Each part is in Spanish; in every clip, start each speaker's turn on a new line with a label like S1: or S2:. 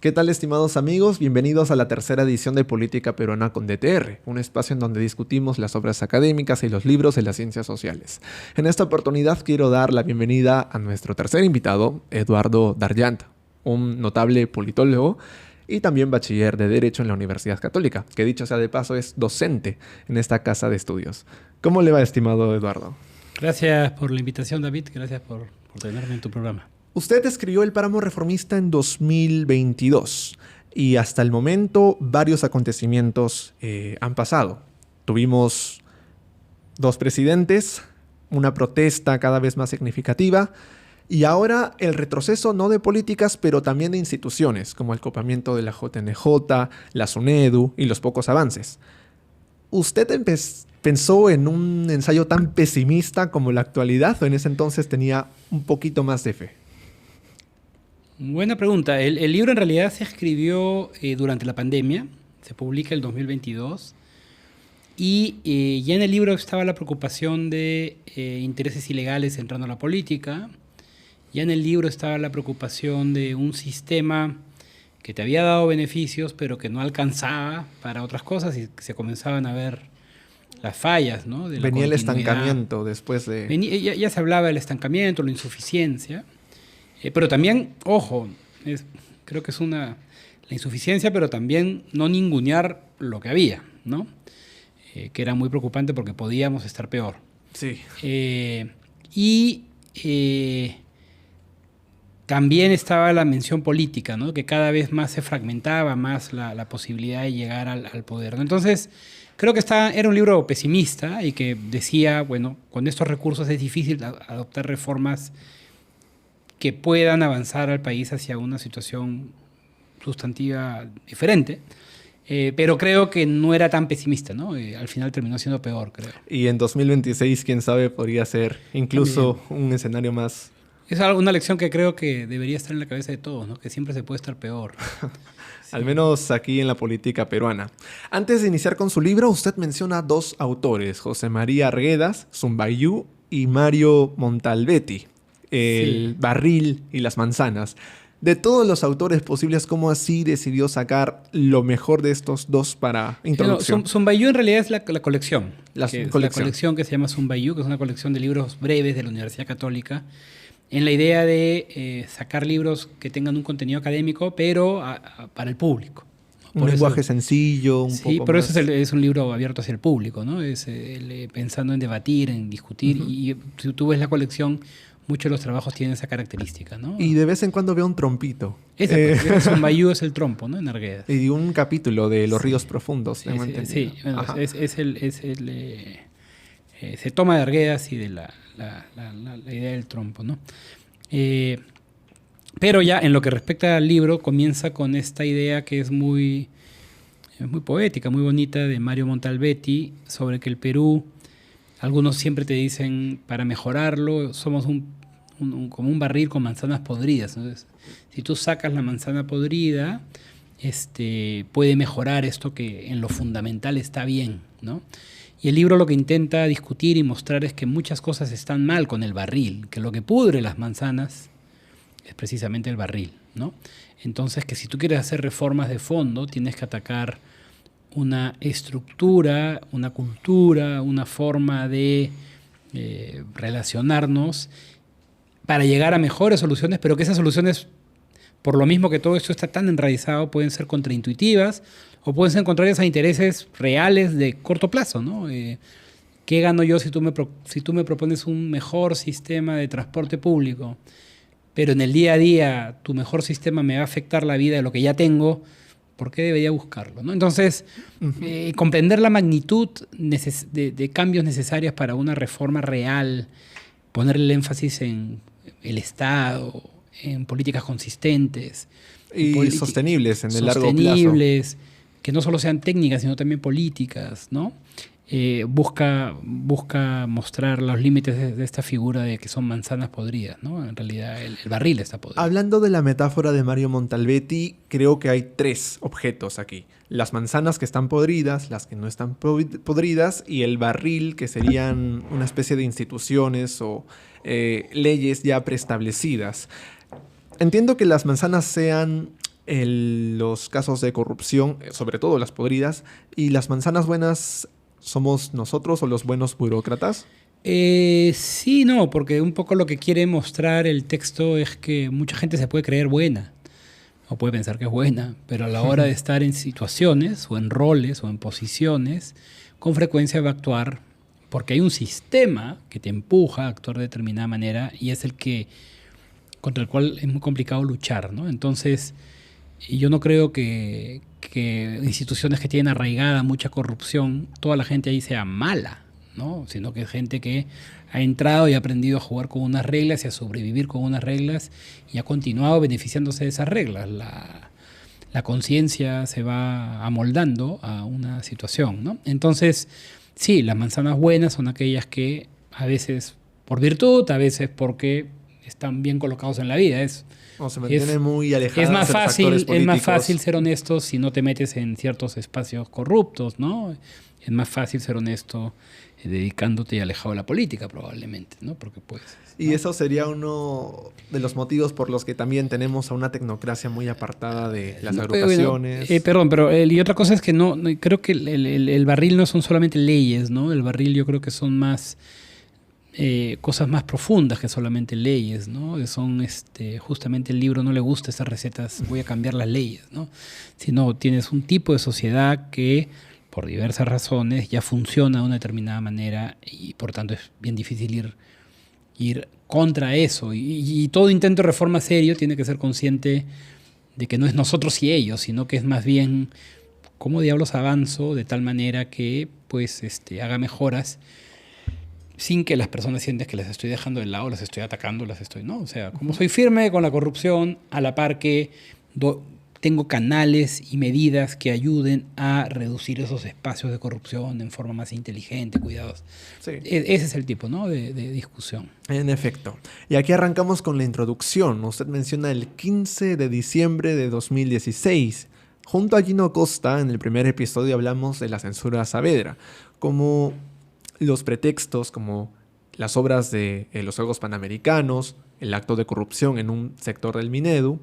S1: ¿Qué tal, estimados amigos? Bienvenidos a la tercera edición de Política Peruana con DTR, un espacio en donde discutimos las obras académicas y los libros de las ciencias sociales. En esta oportunidad quiero dar la bienvenida a nuestro tercer invitado, Eduardo Darjant, un notable politólogo y también bachiller de Derecho en la Universidad Católica, que dicho sea de paso es docente en esta casa de estudios. ¿Cómo le va, estimado Eduardo?
S2: Gracias por la invitación, David. Gracias por tenerme en tu programa.
S1: Usted escribió El Páramo Reformista en 2022 y hasta el momento varios acontecimientos han pasado. Tuvimos 2 presidentes, una protesta cada vez más significativa y ahora el retroceso no de políticas pero también de instituciones como el copamiento de la JNJ, la SUNEDU y los pocos avances. ¿Usted pensó en un ensayo tan pesimista como la actualidad o en ese entonces tenía un poquito más de fe?
S2: Buena pregunta. El libro en realidad se escribió durante la pandemia, se publica el 2022 y ya en el libro estaba la preocupación de intereses ilegales entrando a la política, ya en el libro estaba la preocupación de un sistema que te había dado beneficios pero que no alcanzaba para otras cosas y se comenzaban a ver las fallas, ¿no? De la
S1: Venía el
S2: continuidad.
S1: estancamiento después de...
S2: Ya se hablaba del estancamiento, la insuficiencia. Pero también, ojo, creo que es la insuficiencia, pero también no ningunear lo que había, ¿no? Que era muy preocupante porque podíamos estar peor.
S1: Sí.
S2: También estaba la mención política, ¿no? Que cada vez más se fragmentaba más la posibilidad de llegar al poder, ¿no? Entonces, creo que era un libro pesimista y que decía, bueno, con estos recursos es difícil adoptar reformas que puedan avanzar al país hacia una situación sustantiva diferente, pero creo que no era tan pesimista, ¿no? Al final terminó siendo peor, creo.
S1: Y en 2026, quién sabe, podría ser incluso un escenario más...
S2: Es una lección que creo que debería estar en la cabeza de todos, ¿no? Que siempre se puede estar peor. Sí.
S1: Al menos aquí en la política peruana. Antes de iniciar con su libro, usted menciona 2 autores, José María Arguedas, Zumbayú y Mario Montalbetti. El barril y las manzanas. De todos los autores posibles, ¿cómo así decidió sacar lo mejor de estos 2 para introducción?
S2: Zumbayú en realidad es la colección.
S1: La
S2: colección que se llama Zumbayú, que es una colección de libros breves de la Universidad Católica, en la idea de sacar libros que tengan un contenido académico, pero para el público.
S1: Un lenguaje sencillo, un poco
S2: pero
S1: más...
S2: eso es un libro abierto hacia el público, ¿no? Es pensando en debatir, en discutir, y si tú ves la colección, muchos de los trabajos tienen esa característica, ¿no?
S1: Y de vez en cuando veo un trompito.
S2: Zumbayú es el trompo, ¿no? En Arguedas.
S1: Y un capítulo de Los Ríos Profundos.
S2: Sí, bueno, se toma de Arguedas y de la idea del trompo, ¿no? Pero ya en lo que respecta al libro, comienza con esta idea que es muy poética, muy bonita, de Mario Montalbetti, sobre que el Perú... Algunos siempre te dicen, para mejorarlo, somos como un barril con manzanas podridas. Entonces, si tú sacas la manzana podrida, puede mejorar esto que en lo fundamental está bien, ¿no? Y el libro lo que intenta discutir y mostrar es que muchas cosas están mal con el barril, que lo que pudre las manzanas es precisamente el barril, ¿no? Entonces, que si tú quieres hacer reformas de fondo, tienes que atacar una estructura, una cultura, una forma de relacionarnos para llegar a mejores soluciones, pero que esas soluciones, por lo mismo que todo esto está tan enraizado, pueden ser contraintuitivas o pueden ser contrarias a intereses reales de corto plazo, ¿no? ¿Qué gano yo si tú me propones un mejor sistema de transporte público, pero en el día a día tu mejor sistema me va a afectar la vida de lo que ya tengo? ¿Por qué debería buscarlo, ¿no? Entonces, comprender la magnitud de cambios necesarios para una reforma real, ponerle el énfasis en el Estado, en políticas consistentes.
S1: Y sostenibles en el largo plazo.
S2: Sostenibles, que no solo sean técnicas, sino también políticas, ¿no? Busca mostrar los límites de esta figura de que son manzanas podridas, ¿no? En realidad el barril está podrido.
S1: Hablando de la metáfora de Mario Montalbetti, creo que hay 3 objetos aquí. Las manzanas que están podridas, las que no están podridas y el barril, que serían una especie de instituciones o leyes ya preestablecidas. Entiendo que las manzanas sean los casos de corrupción, sobre todo las podridas, y las manzanas buenas, ¿somos nosotros o los buenos burócratas?
S2: Sí, no, porque un poco lo que quiere mostrar el texto es que mucha gente se puede creer buena o puede pensar que es buena, pero a la hora de estar en situaciones o en roles o en posiciones, con frecuencia va a actuar porque hay un sistema que te empuja a actuar de determinada manera y es el que contra el cual es muy complicado luchar, ¿no? Entonces, y yo no creo que instituciones que tienen arraigada mucha corrupción, toda la gente ahí sea mala, ¿no? Sino que es gente que ha entrado y ha aprendido a jugar con unas reglas y a sobrevivir con unas reglas y ha continuado beneficiándose de esas reglas. La conciencia se va amoldando a una situación, ¿no? Entonces, sí, las manzanas buenas son aquellas que a veces por virtud, a veces porque están bien colocados en la vida.
S1: O se mantienen muy
S2: Es
S1: alejadas
S2: más
S1: de los actores
S2: fácil, es más fácil
S1: políticos.
S2: ser honesto si no te metes en ciertos espacios corruptos, ¿no? Es más fácil ser honesto dedicándote y alejado de la política, probablemente, ¿no? Porque pues,
S1: Y
S2: ¿no?
S1: eso sería uno de los motivos por los que también tenemos a una tecnocracia muy apartada de las
S2: No, pero bueno,
S1: agrupaciones.
S2: perdón, pero y otra cosa es que creo que el barril no son solamente leyes, ¿no? El barril yo creo que son más cosas más profundas que solamente leyes, ¿no? Que son, justamente el libro no le gusta esas recetas, voy a cambiar las leyes, ¿no? Sino tienes un tipo de sociedad que por diversas razones ya funciona de una determinada manera y por tanto es bien difícil ir contra eso. Y todo intento de reforma serio tiene que ser consciente de que no es nosotros y ellos, sino que es más bien cómo diablos avanzo de tal manera que pues haga mejoras sin que las personas sientan que las estoy dejando de lado, las estoy atacando, no, o sea, como soy firme con la corrupción, a la par que tengo canales y medidas que ayuden a reducir esos espacios de corrupción en forma más inteligente, cuidados.
S1: Sí,
S2: Ese es el tipo, ¿no? de discusión.
S1: en efecto. Y aquí arrancamos con la introducción. Usted menciona el 15 de diciembre de 2016. Junto a Gino Costa, en el primer episodio hablamos de la censura a Saavedra, como los pretextos, como las obras de los Juegos Panamericanos, el acto de corrupción en un sector del Minedu,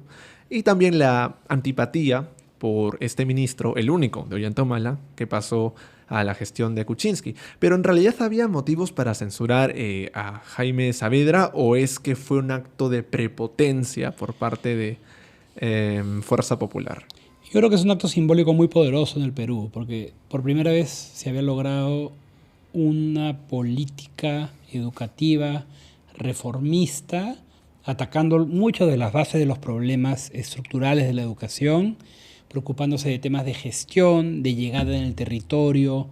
S1: y también la antipatía por este ministro, el único de Ollantaytamala, que pasó a la gestión de Kuczynski. Pero en realidad había motivos para censurar a Jaime Saavedra, o es que fue un acto de prepotencia por parte de Fuerza Popular.
S2: Yo creo que es un acto simbólico muy poderoso en el Perú, porque por primera vez se había logrado una política educativa reformista, atacando muchas de las bases de los problemas estructurales de la educación, preocupándose de temas de gestión, de llegada en el territorio,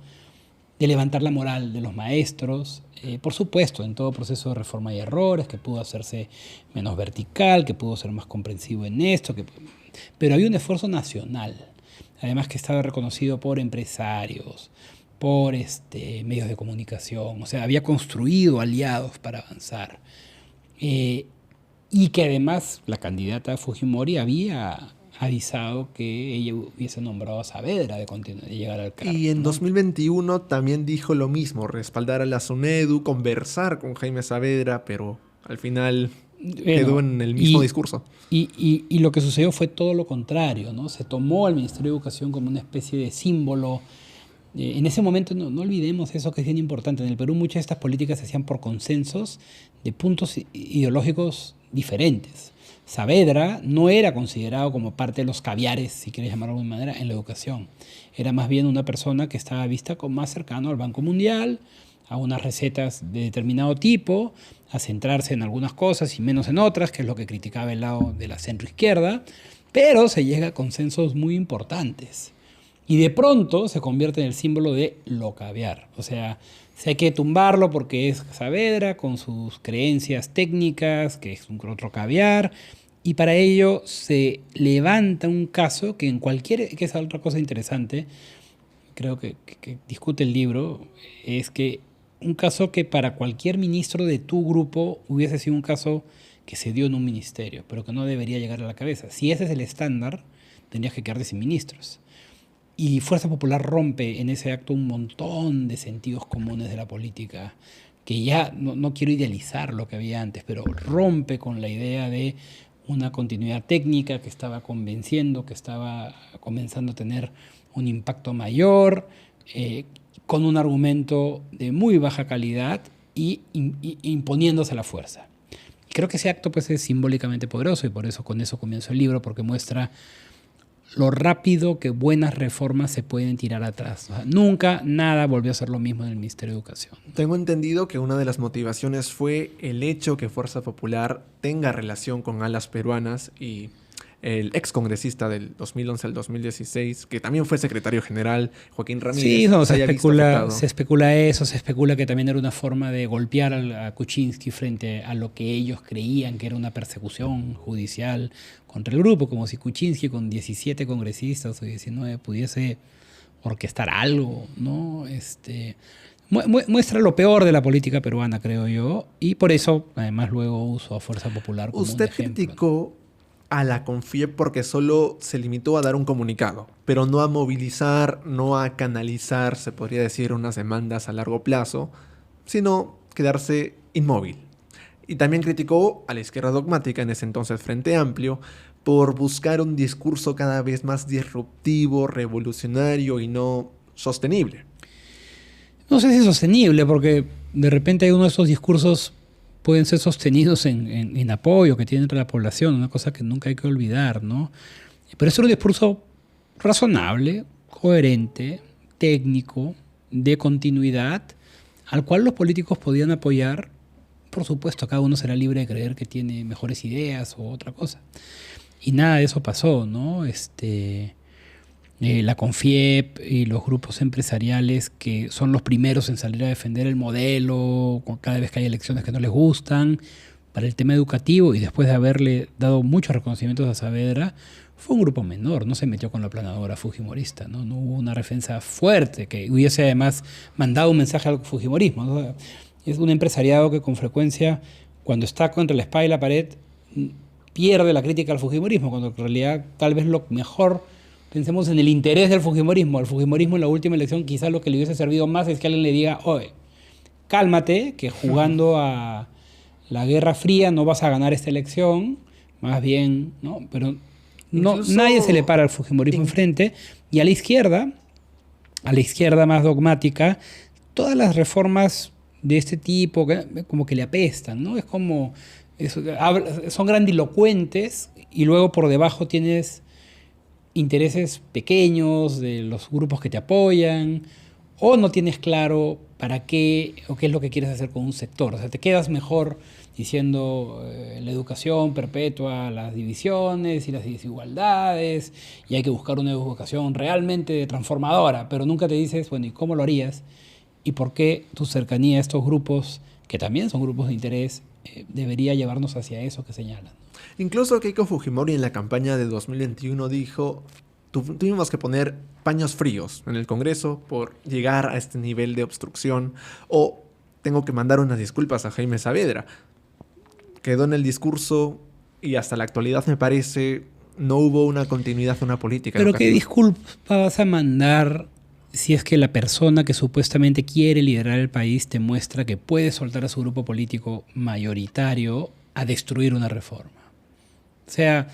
S2: de levantar la moral de los maestros. Por supuesto, en todo proceso de reforma hay errores, que pudo hacerse menos vertical, que pudo ser más comprensivo en esto, pero hay un esfuerzo nacional, además que estaba reconocido por empresarios, por medios de comunicación, o sea, había construido aliados para avanzar. Y que además la candidata Fujimori había avisado que ella hubiese nombrado a Saavedra de llegar al cargo,
S1: Y en
S2: ¿no?
S1: 2021 también dijo lo mismo, respaldar a la SUNEDU, conversar con Jaime Saavedra, pero al final quedó
S2: Bueno,
S1: en el mismo discurso.
S2: y lo que sucedió fue todo lo contrario, ¿no? Se tomó al Ministerio de Educación como una especie de símbolo. En ese momento no olvidemos eso que es bien importante. En el Perú muchas de estas políticas se hacían por consensos de puntos ideológicos diferentes. Saavedra no era considerado como parte de los caviares, si quieres llamarlo de alguna manera, en la educación. Era más bien una persona que estaba vista como más cercano al Banco Mundial, a unas recetas de determinado tipo, a centrarse en algunas cosas y menos en otras, que es lo que criticaba el lado de la centroizquierda, pero se llega a consensos muy importantes. Y de pronto se convierte en el símbolo de lo caviar. O sea, si hay que tumbarlo porque es Saavedra con sus creencias técnicas, que es un otro caviar. Y para ello se levanta un caso que que es otra cosa interesante, creo que discute el libro, es que un caso que para cualquier ministro de tu grupo hubiese sido un caso que se dio en un ministerio, pero que no debería llegar a la cabeza. Si ese es el estándar, tendrías que quedarte sin ministros. Y Fuerza Popular rompe en ese acto un montón de sentidos comunes de la política, que ya no quiero idealizar lo que había antes, pero rompe con la idea de una continuidad técnica que estaba convenciendo, que estaba comenzando a tener un impacto mayor, con un argumento de muy baja calidad y imponiéndose a la fuerza. Y creo que ese acto pues, es simbólicamente poderoso y por eso con eso comienzo el libro, porque muestra lo rápido que buenas reformas se pueden tirar atrás. O sea, nunca nada volvió a ser lo mismo en el Ministerio de Educación.
S1: Tengo entendido que una de las motivaciones fue el hecho que Fuerza Popular tenga relación con alas peruanas y el excongresista del 2011 al 2016, que también fue secretario general, Joaquín Ramírez.
S2: Sí, no,
S1: se
S2: especula eso, se especula que también era una forma de golpear a Kuczynski frente a lo que ellos creían que era una persecución judicial contra el grupo, como si Kuczynski con 17 congresistas o 19 pudiese orquestar algo, ¿no? Muestra lo peor de la política peruana, creo yo, y por eso, además, luego uso a Fuerza Popular como
S1: Usted
S2: un ejemplo.
S1: criticó a la CONFIEP porque solo se limitó a dar un comunicado, pero no a movilizar, no a canalizar, se podría decir, unas demandas a largo plazo, sino quedarse inmóvil. Y también criticó a la izquierda dogmática, en ese entonces Frente Amplio, por buscar un discurso cada vez más disruptivo, revolucionario y no sostenible.
S2: No sé si es sostenible, porque de repente hay uno de esos discursos pueden ser sostenidos en apoyo que tiene entre la población, una cosa que nunca hay que olvidar, ¿no? Pero es un discurso razonable, coherente, técnico, de continuidad, al cual los políticos podían apoyar. Por supuesto, cada uno será libre de creer que tiene mejores ideas o otra cosa. Y nada de eso pasó, ¿no? La CONFIEP y los grupos empresariales que son los primeros en salir a defender el modelo cada vez que hay elecciones que no les gustan, para el tema educativo, y después de haberle dado muchos reconocimientos a Saavedra, fue un grupo menor, no se metió con la planadora fujimorista, no hubo una defensa fuerte que hubiese además mandado un mensaje al fujimorismo, ¿no? Es un empresariado que con frecuencia, cuando está contra la espada y la pared, pierde la crítica al fujimorismo, cuando en realidad tal vez lo mejor, pensemos en el interés del fujimorismo. Al fujimorismo en la última elección quizás lo que le hubiese servido más es que alguien le diga, oye, cálmate, que jugando a la Guerra Fría no vas a ganar esta elección, más bien, ¿no? Pero no, nadie se le para al fujimorismo enfrente. Y a la izquierda más dogmática, todas las reformas de este tipo como que le apestan, ¿no? Es como, son grandilocuentes y luego por debajo tienes intereses pequeños de los grupos que te apoyan, o no tienes claro para qué o qué es lo que quieres hacer con un sector. O sea, te quedas mejor diciendo la educación perpetua las divisiones y las desigualdades y hay que buscar una educación realmente transformadora, pero nunca te dices, bueno, ¿y cómo lo harías? ¿Y por qué tu cercanía a estos grupos, que también son grupos de interés, debería llevarnos hacia eso que señalan?
S1: Incluso Keiko Fujimori en la campaña de 2021 dijo, tuvimos que poner paños fríos en el Congreso por llegar a este nivel de obstrucción, o tengo que mandar unas disculpas a Jaime Saavedra. Quedó en el discurso y hasta la actualidad, me parece, no hubo una continuidad, una política.
S2: Pero ¿qué disculpas vas a mandar si es que la persona que supuestamente quiere liderar el país te muestra que puede soltar a su grupo político mayoritario a destruir una reforma? O sea,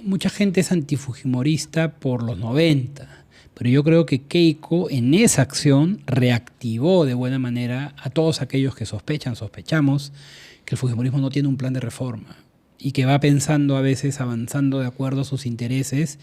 S2: mucha gente es antifujimorista por los 90, pero yo creo que Keiko en esa acción reactivó de buena manera a todos aquellos que sospechamos que el fujimorismo no tiene un plan de reforma y que va pensando a veces avanzando de acuerdo a sus intereses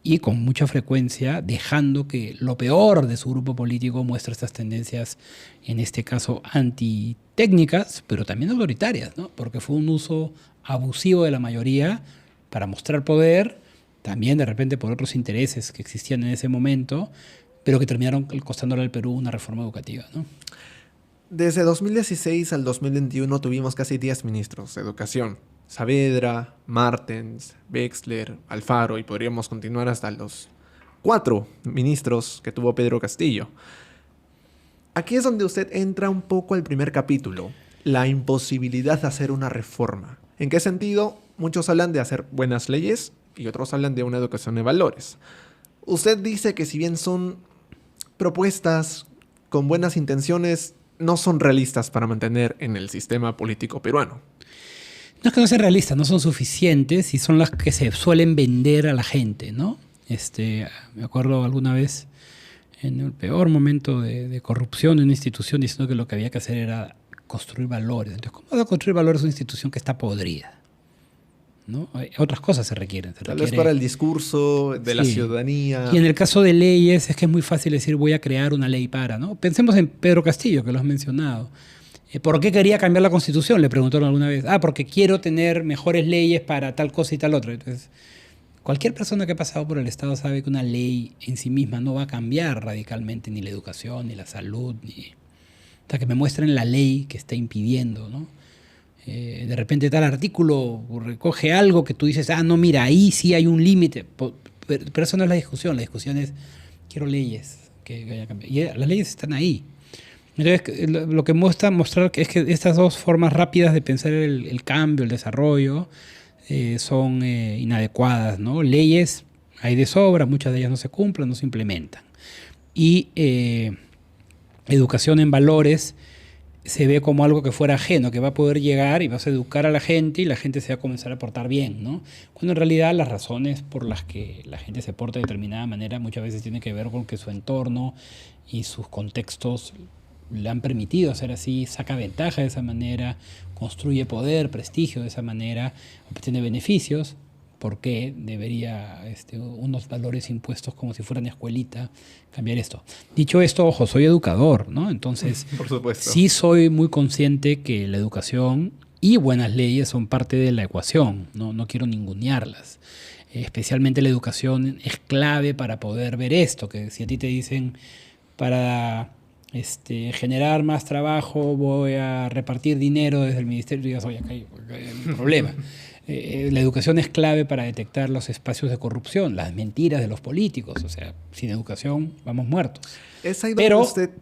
S2: y con mucha frecuencia dejando que lo peor de su grupo político muestre estas tendencias, en este caso antitécnicas, pero también autoritarias, ¿no? Porque fue un uso abusivo de la mayoría para mostrar poder, también de repente por otros intereses que existían en ese momento, pero que terminaron costándole al Perú una reforma educativa, ¿no?
S1: Desde 2016 al 2021 tuvimos casi 10 ministros de educación. Saavedra, Martens, Wexler, Alfaro, y podríamos continuar hasta los 4 ministros que tuvo Pedro Castillo. Aquí es donde usted entra un poco al primer capítulo, la imposibilidad de hacer una reforma. ¿En qué sentido? Muchos hablan de hacer buenas leyes y otros hablan de una educación de valores. Usted dice que si bien son propuestas con buenas intenciones, no son realistas para mantener en el sistema político peruano.
S2: No es que no sean realistas, no son suficientes y son las que se suelen vender a la gente, ¿no? Me acuerdo alguna vez en el peor momento de corrupción de una institución diciendo que lo que había que hacer era construir valores. Entonces, ¿cómo vas a construir valores una institución que está podrida? ¿No? Otras cosas se requieren.
S1: Tal vez para el discurso de la ciudadanía.
S2: Y en el caso de leyes es que es muy fácil decir voy a crear una ley para, ¿no? Pensemos en Pedro Castillo, que lo has mencionado. ¿Por qué quería cambiar la Constitución? Le preguntaron alguna vez. Porque quiero tener mejores leyes para tal cosa y tal otra. Entonces, cualquier persona que ha pasado por el Estado sabe que una ley en sí misma no va a cambiar radicalmente ni la educación, ni la salud, ni... O sea, que me muestren la ley que está impidiendo, ¿no? De repente tal artículo recoge algo que tú dices, no, mira, ahí sí hay un límite. Pero eso no es la discusión. La discusión es, quiero leyes que vayan a cambiar. Y las leyes están ahí. Entonces, lo que mostrar es que estas dos formas rápidas de pensar el cambio, el desarrollo, son inadecuadas, ¿no? Leyes hay de sobra, muchas de ellas no se cumplen, no se implementan. Y educación en valores se ve como algo que fuera ajeno, que va a poder llegar y vas a educar a la gente y la gente se va a comenzar a portar bien, ¿no? Cuando en realidad las razones por las que la gente se porta de determinada manera muchas veces tienen que ver con que su entorno y sus contextos le han permitido hacer así, saca ventaja de esa manera, construye poder, prestigio de esa manera, obtiene beneficios. ¿Por qué debería unos valores impuestos como si fueran escuelita cambiar esto? Dicho esto, ojo, soy educador, ¿no? Entonces,
S1: por supuesto,
S2: sí soy muy consciente que la educación y buenas leyes son parte de la ecuación, no quiero ningunearlas. Especialmente la educación es clave para poder ver esto, que si a ti te dicen para generar más trabajo voy a repartir dinero desde el ministerio, y digas, oye, acá hay un problema. La educación es clave para detectar los espacios de corrupción, las mentiras de los políticos. O sea, sin educación vamos muertos.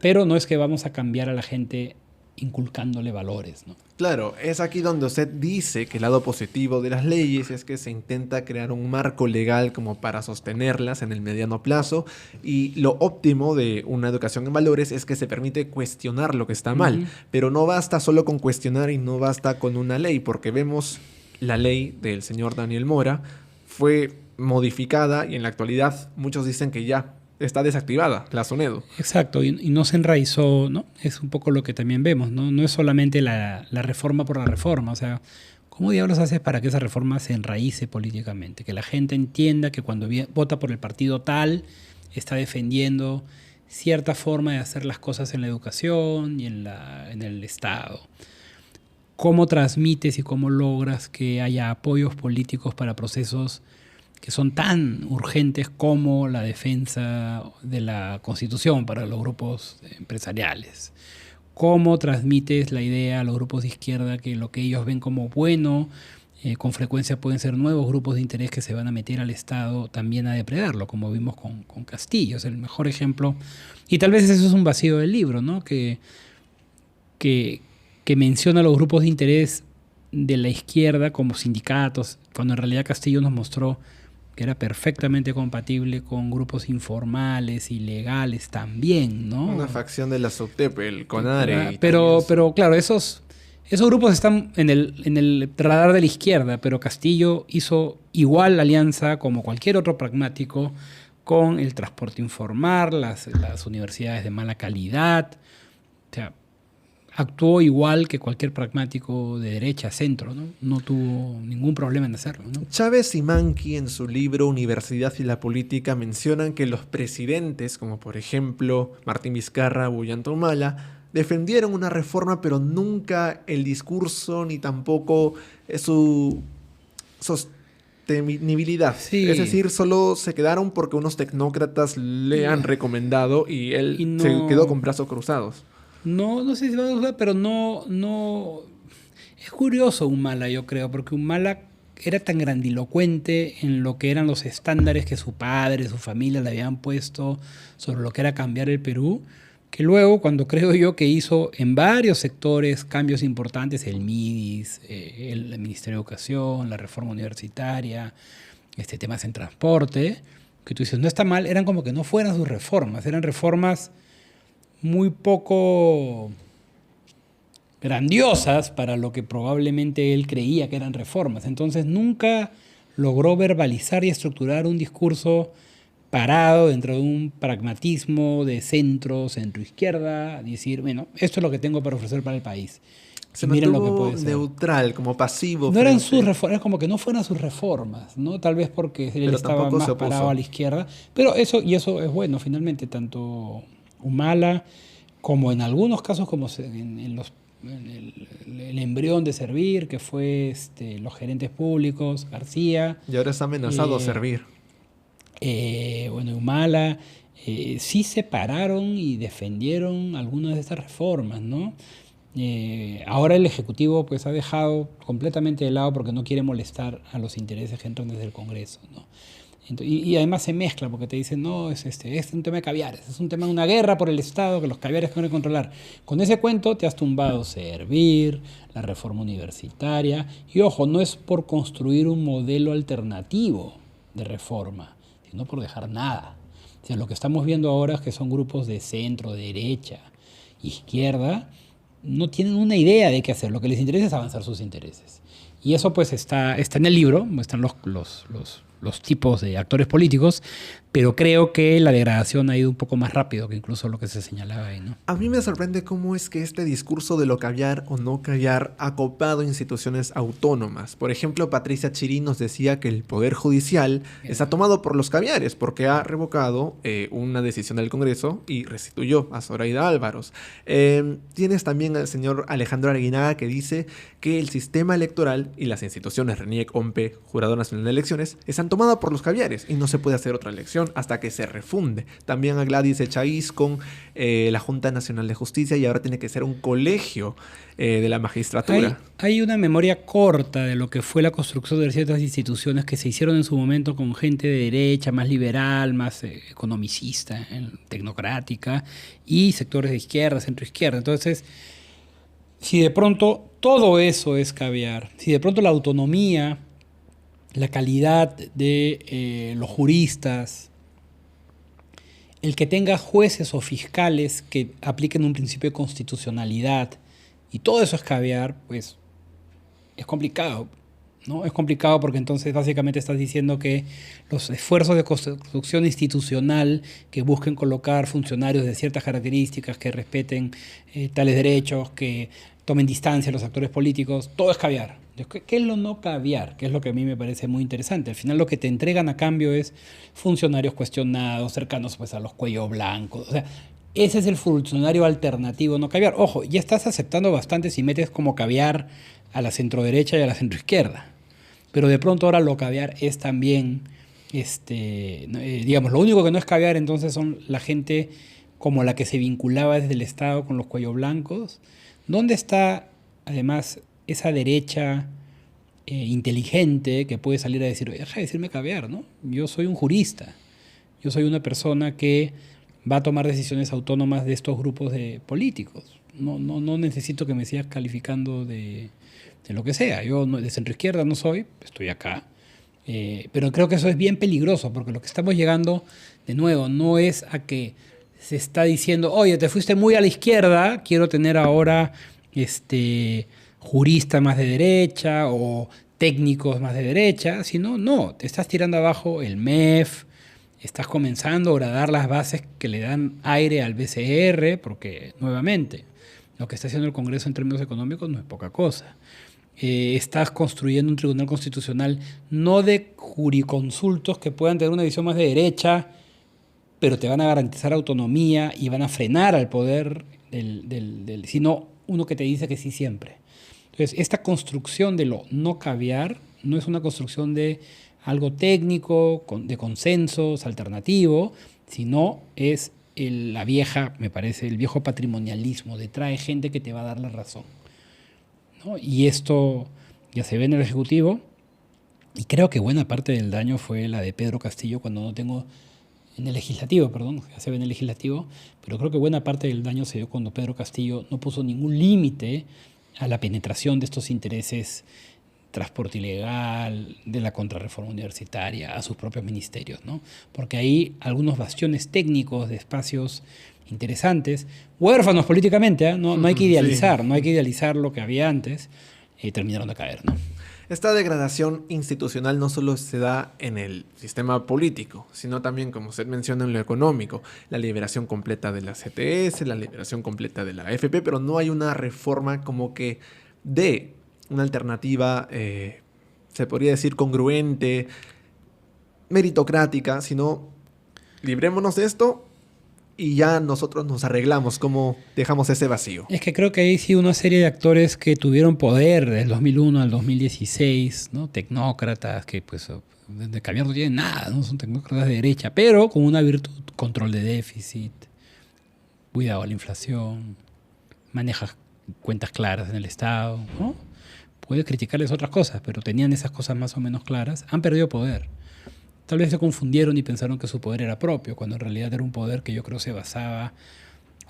S2: Pero no es que vamos a cambiar a la gente inculcándole valores, ¿no?
S1: Claro, es aquí donde usted dice que el lado positivo de las leyes es que se intenta crear un marco legal como para sostenerlas en el mediano plazo, y lo óptimo de una educación en valores es que se permite cuestionar lo que está mal, pero no basta solo con cuestionar y no basta con una ley, porque vemos la ley del señor Daniel Mora fue modificada y en la actualidad muchos dicen que ya está desactivada, la SUNEDU.
S2: Exacto, y no se enraizó, ¿no? Es un poco lo que también vemos, ¿no? No es solamente la reforma por la reforma, o sea, ¿cómo diablos haces para que esa reforma se enraíce políticamente? Que la gente entienda que cuando vota por el partido tal, está defendiendo cierta forma de hacer las cosas en la educación y en el Estado. ¿Cómo transmites y cómo logras que haya apoyos políticos para procesos que son tan urgentes como la defensa de la Constitución para los grupos empresariales? ¿Cómo transmites la idea a los grupos de izquierda que lo que ellos ven como bueno, con frecuencia pueden ser nuevos grupos de interés que se van a meter al Estado también a depredarlo, como vimos con Castillo? Es el mejor ejemplo. Y tal vez eso es un vacío del libro, ¿no? Que menciona a los grupos de interés de la izquierda como sindicatos, cuando en realidad Castillo nos mostró que era perfectamente compatible con grupos informales, ilegales también, ¿no?
S1: Una facción de la SUTEP, el CONARE.
S2: Pero claro, esos grupos están en el radar de la izquierda, pero Castillo hizo igual alianza como cualquier otro pragmático con el transporte informal, las universidades de mala calidad. O sea, actuó igual que cualquier pragmático de derecha, centro, ¿no? No tuvo ningún problema en hacerlo, ¿no?
S1: Chávez y Manqui en su libro Universidad y la Política mencionan que los presidentes, como por ejemplo Martín Vizcarra o Ollanta Humala, defendieron una reforma, pero nunca el discurso ni tampoco su sostenibilidad. Sí. Es decir, solo se quedaron porque unos tecnócratas le han recomendado y él se quedó con brazos cruzados.
S2: No sé si va a usar, pero no. Es curioso Humala, yo creo, porque Humala era tan grandilocuente en lo que eran los estándares que su padre, su familia le habían puesto sobre lo que era cambiar el Perú, que luego, cuando creo yo que hizo en varios sectores cambios importantes, el MIDIS, el Ministerio de Educación, la reforma universitaria, temas en transporte, que tú dices, no está mal, eran como que no fueran sus reformas, eran reformas muy poco grandiosas para lo que probablemente él creía que eran reformas. Entonces nunca logró verbalizar y estructurar un discurso parado dentro de un pragmatismo de centro, centro-izquierda, decir, bueno, esto es lo que tengo para ofrecer para el país.
S1: Se
S2: Y miren lo que
S1: mantuvo
S2: puede ser.
S1: neutral, como pasivo.
S2: No eran
S1: frente-
S2: sus reformas, como que no fueran sus reformas, ¿no? Tal vez porque él
S1: Pero
S2: estaba
S1: tampoco
S2: más
S1: se opuso.
S2: parado a la izquierda. Pero eso es bueno, finalmente, tanto Humala como en algunos casos, como en el embrión de Servir, que fue los gerentes públicos, García,
S1: Y ahora está amenazado
S2: Eh,
S1: servir.
S2: bueno, Humala, sí se pararon y defendieron algunas de estas reformas, ¿no? Ahora el Ejecutivo pues ha dejado completamente de lado porque no quiere molestar a los intereses que entran desde el Congreso, ¿no? Y además se mezcla porque te dicen, no, es un tema de caviares, es un tema de una guerra por el Estado que los caviares quieren controlar. Con ese cuento te has tumbado Servir, la reforma universitaria, y ojo, no es por construir un modelo alternativo de reforma, sino por dejar nada. O sea, lo que estamos viendo ahora es que son grupos de centro, derecha, izquierda, no tienen una idea de qué hacer. Lo que les interesa es avanzar sus intereses. Y eso pues está en el libro, están los tipos de actores políticos, pero creo que la degradación ha ido un poco más rápido que incluso lo que se señalaba ahí, ¿no?
S1: A mí me sorprende cómo es que este discurso de lo caviar o no caviar ha copado instituciones autónomas. Por ejemplo, Patricia Chiri nos decía que el Poder Judicial está tomado por los caviares porque ha revocado una decisión del Congreso y restituyó a Zoraida Álvaros. Tienes también al señor Alejandro Arguinaga que dice que el sistema electoral y las instituciones RENIEC, OMPE, Jurado Nacional de Elecciones, están tomadas por los caviares y no se puede hacer otra elección hasta que se refunde. También a Gladys Echaíz con la Junta Nacional de Justicia y ahora tiene que ser un colegio de la magistratura.
S2: Hay una memoria corta de lo que fue la construcción de ciertas instituciones que se hicieron en su momento con gente de derecha, más liberal, más economicista, tecnocrática, y sectores de izquierda, centro-izquierda. Entonces, si de pronto todo eso es caviar, si de pronto la autonomía, la calidad de los juristas, el que tenga jueces o fiscales que apliquen un principio de constitucionalidad y todo eso es caviar, pues es complicado, ¿no? Es complicado porque entonces básicamente estás diciendo que los esfuerzos de construcción institucional que busquen colocar funcionarios de ciertas características, que respeten tales derechos, que tomen distancia a los actores políticos, todo es caviar. ¿Qué es lo no caviar? Que es lo que a mí me parece muy interesante. Al final lo que te entregan a cambio es funcionarios cuestionados, cercanos pues a los cuello blancos. O sea, ese es el funcionario alternativo no caviar. Ojo, ya estás aceptando bastante si metes como caviar a la centroderecha y a la centroizquierda. Pero de pronto ahora lo caviar es también, digamos, lo único que no es caviar entonces son la gente como la que se vinculaba desde el Estado con los cuello blancos. ¿Dónde está, además, esa derecha inteligente que puede salir a decir, deja de decirme caviar, ¿no? Yo soy un jurista, yo soy una persona que va a tomar decisiones autónomas de estos grupos de políticos. No necesito que me sigas calificando de lo que sea. Yo de centroizquierda no soy, estoy acá. Pero creo que eso es bien peligroso, porque lo que estamos llegando, de nuevo, no es a que se está diciendo, oye, te fuiste muy a la izquierda, quiero tener ahora juristas más de derecha o técnicos más de derecha, sino, no, te estás tirando abajo el MEF, estás comenzando ahora a dar las bases que le dan aire al BCR, porque, nuevamente, lo que está haciendo el Congreso en términos económicos no es poca cosa. Estás construyendo un tribunal constitucional no de juriconsultos que puedan tener una visión más de derecha, pero te van a garantizar autonomía y van a frenar al poder sino uno que te dice que sí siempre. Entonces, esta construcción de lo no caviar no es una construcción de algo técnico, de consensos, alternativo, sino es la vieja, me parece, el viejo patrimonialismo de trae gente que te va a dar la razón, ¿no? Y esto ya se ve en el Ejecutivo, y creo que buena parte del daño fue la de Pedro Castillo cuando no tengo... En el Legislativo, perdón, ya se ve en el Legislativo, pero creo que buena parte del daño se dio cuando Pedro Castillo no puso ningún límite a la penetración de estos intereses transporte ilegal, de la contrarreforma universitaria, a sus propios ministerios, ¿no? Porque ahí algunos bastiones técnicos de espacios interesantes, huérfanos políticamente, ¿eh? No hay que idealizar,
S1: Sí.
S2: no hay que idealizar lo que había antes, terminaron de caer, ¿no?
S1: Esta degradación institucional no solo se da en el sistema político, sino también, como usted menciona, en lo económico. La liberación completa de la CTS, la liberación completa de la AFP, pero no hay una reforma como que dé una alternativa, se podría decir, congruente, meritocrática, sino librémonos de esto y ya nosotros nos arreglamos, como dejamos ese vacío.
S2: Es que creo que hay sí una serie de actores que tuvieron poder del 2001 al 2016, ¿no? Tecnócratas que pues de cambiar no tienen nada, ¿no? Son tecnócratas de derecha, pero con una virtud: control de déficit, cuidado a la inflación, maneja cuentas claras en el Estado, ¿no? Puede criticarles otras cosas, pero tenían esas cosas más o menos claras, han perdido poder. Tal vez se confundieron y pensaron que su poder era propio, cuando en realidad era un poder que yo creo se basaba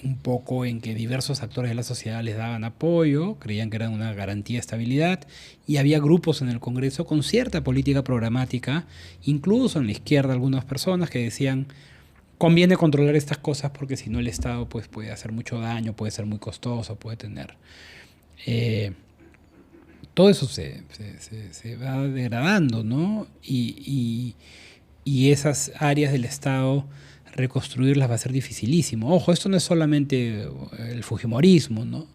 S2: un poco en que diversos actores de la sociedad les daban apoyo, creían que eran una garantía de estabilidad, y había grupos en el Congreso con cierta política programática, incluso en la izquierda algunas personas que decían: conviene controlar estas cosas porque si no el Estado pues, puede hacer mucho daño, puede ser muy costoso, puede tener... todo eso se va degradando, ¿no? Y esas áreas del Estado, reconstruirlas va a ser dificilísimo. Ojo, esto no es solamente el fujimorismo, ¿no?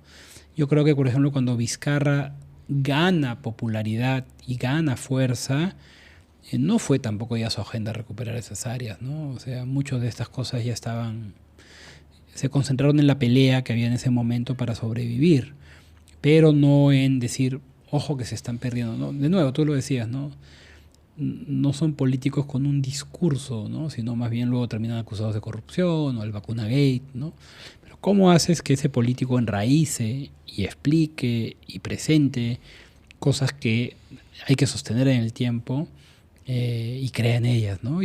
S2: Yo creo que, por ejemplo, cuando Vizcarra gana popularidad y gana fuerza, no fue tampoco ya su agenda recuperar esas áreas, ¿no? O sea, muchas de estas cosas ya se concentraron en la pelea que había en ese momento para sobrevivir, pero no en decir: ojo que se están perdiendo, ¿no? De nuevo, tú lo decías, ¿no? No son políticos con un discurso, ¿no? Sino más bien luego terminan acusados de corrupción o el vacunagate, ¿no? Pero ¿cómo haces que ese político enraíce y explique y presente cosas que hay que sostener en el tiempo y crea en ellas, ¿no?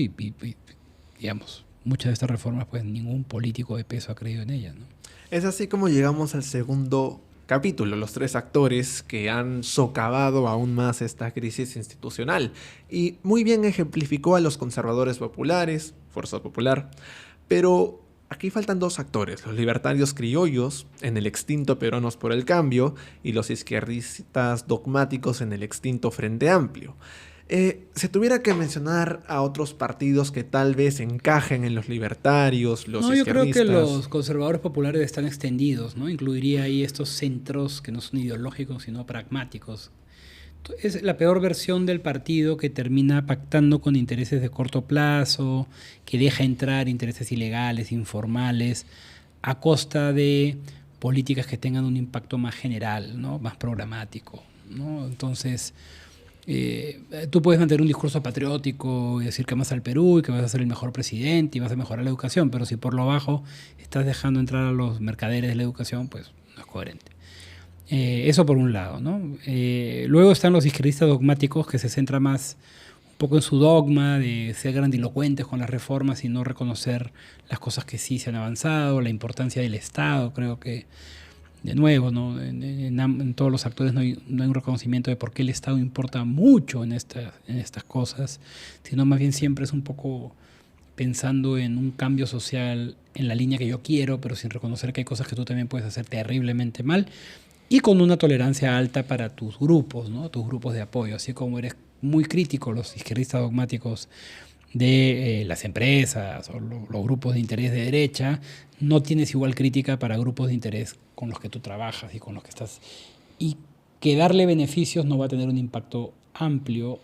S2: Digamos, muchas de estas reformas, pues ningún político de peso ha creído en ellas, ¿no?
S1: Es así como llegamos al segundo capítulo, los tres actores que han socavado aún más esta crisis institucional. Y muy bien ejemplificó a los conservadores populares, Fuerza Popular, pero aquí faltan dos actores: los libertarios criollos en el extinto Peronos por el Cambio y los izquierdistas dogmáticos en el extinto Frente Amplio. Se tuviera que mencionar a otros partidos que tal vez encajen en los libertarios, los
S2: No, yo creo que
S1: izquierdistas.
S2: los conservadores populares están extendidos, ¿no? Incluiría ahí estos centros que no son ideológicos, sino pragmáticos. Es la peor versión del partido que termina pactando con intereses de corto plazo, que deja entrar intereses ilegales, informales, a costa de políticas que tengan un impacto más general, ¿no? Más programático, ¿no? Entonces, tú puedes mantener un discurso patriótico y decir que amas al Perú y que vas a ser el mejor presidente y vas a mejorar la educación, pero si por lo bajo estás dejando entrar a los mercaderes de la educación, pues no es coherente. Eso por un lado, ¿no? Luego están los izquierdistas dogmáticos, que se centran más un poco en su dogma de ser grandilocuentes con las reformas y no reconocer las cosas que sí se han avanzado, la importancia del Estado. Creo que, de nuevo, ¿no? En todos los actores no hay un reconocimiento de por qué el Estado importa mucho en estas cosas, sino más bien siempre es un poco pensando en un cambio social en la línea que yo quiero, pero sin reconocer que hay cosas que tú también puedes hacer terriblemente mal, y con una tolerancia alta para tus grupos, ¿no? Tus grupos de apoyo. Así como eres muy crítico, los izquierdistas dogmáticos, de las empresas o los grupos de interés de derecha, no tienes igual crítica para grupos de interés con los que tú trabajas y con los que estás. Y que darle beneficios no va a tener un impacto amplio,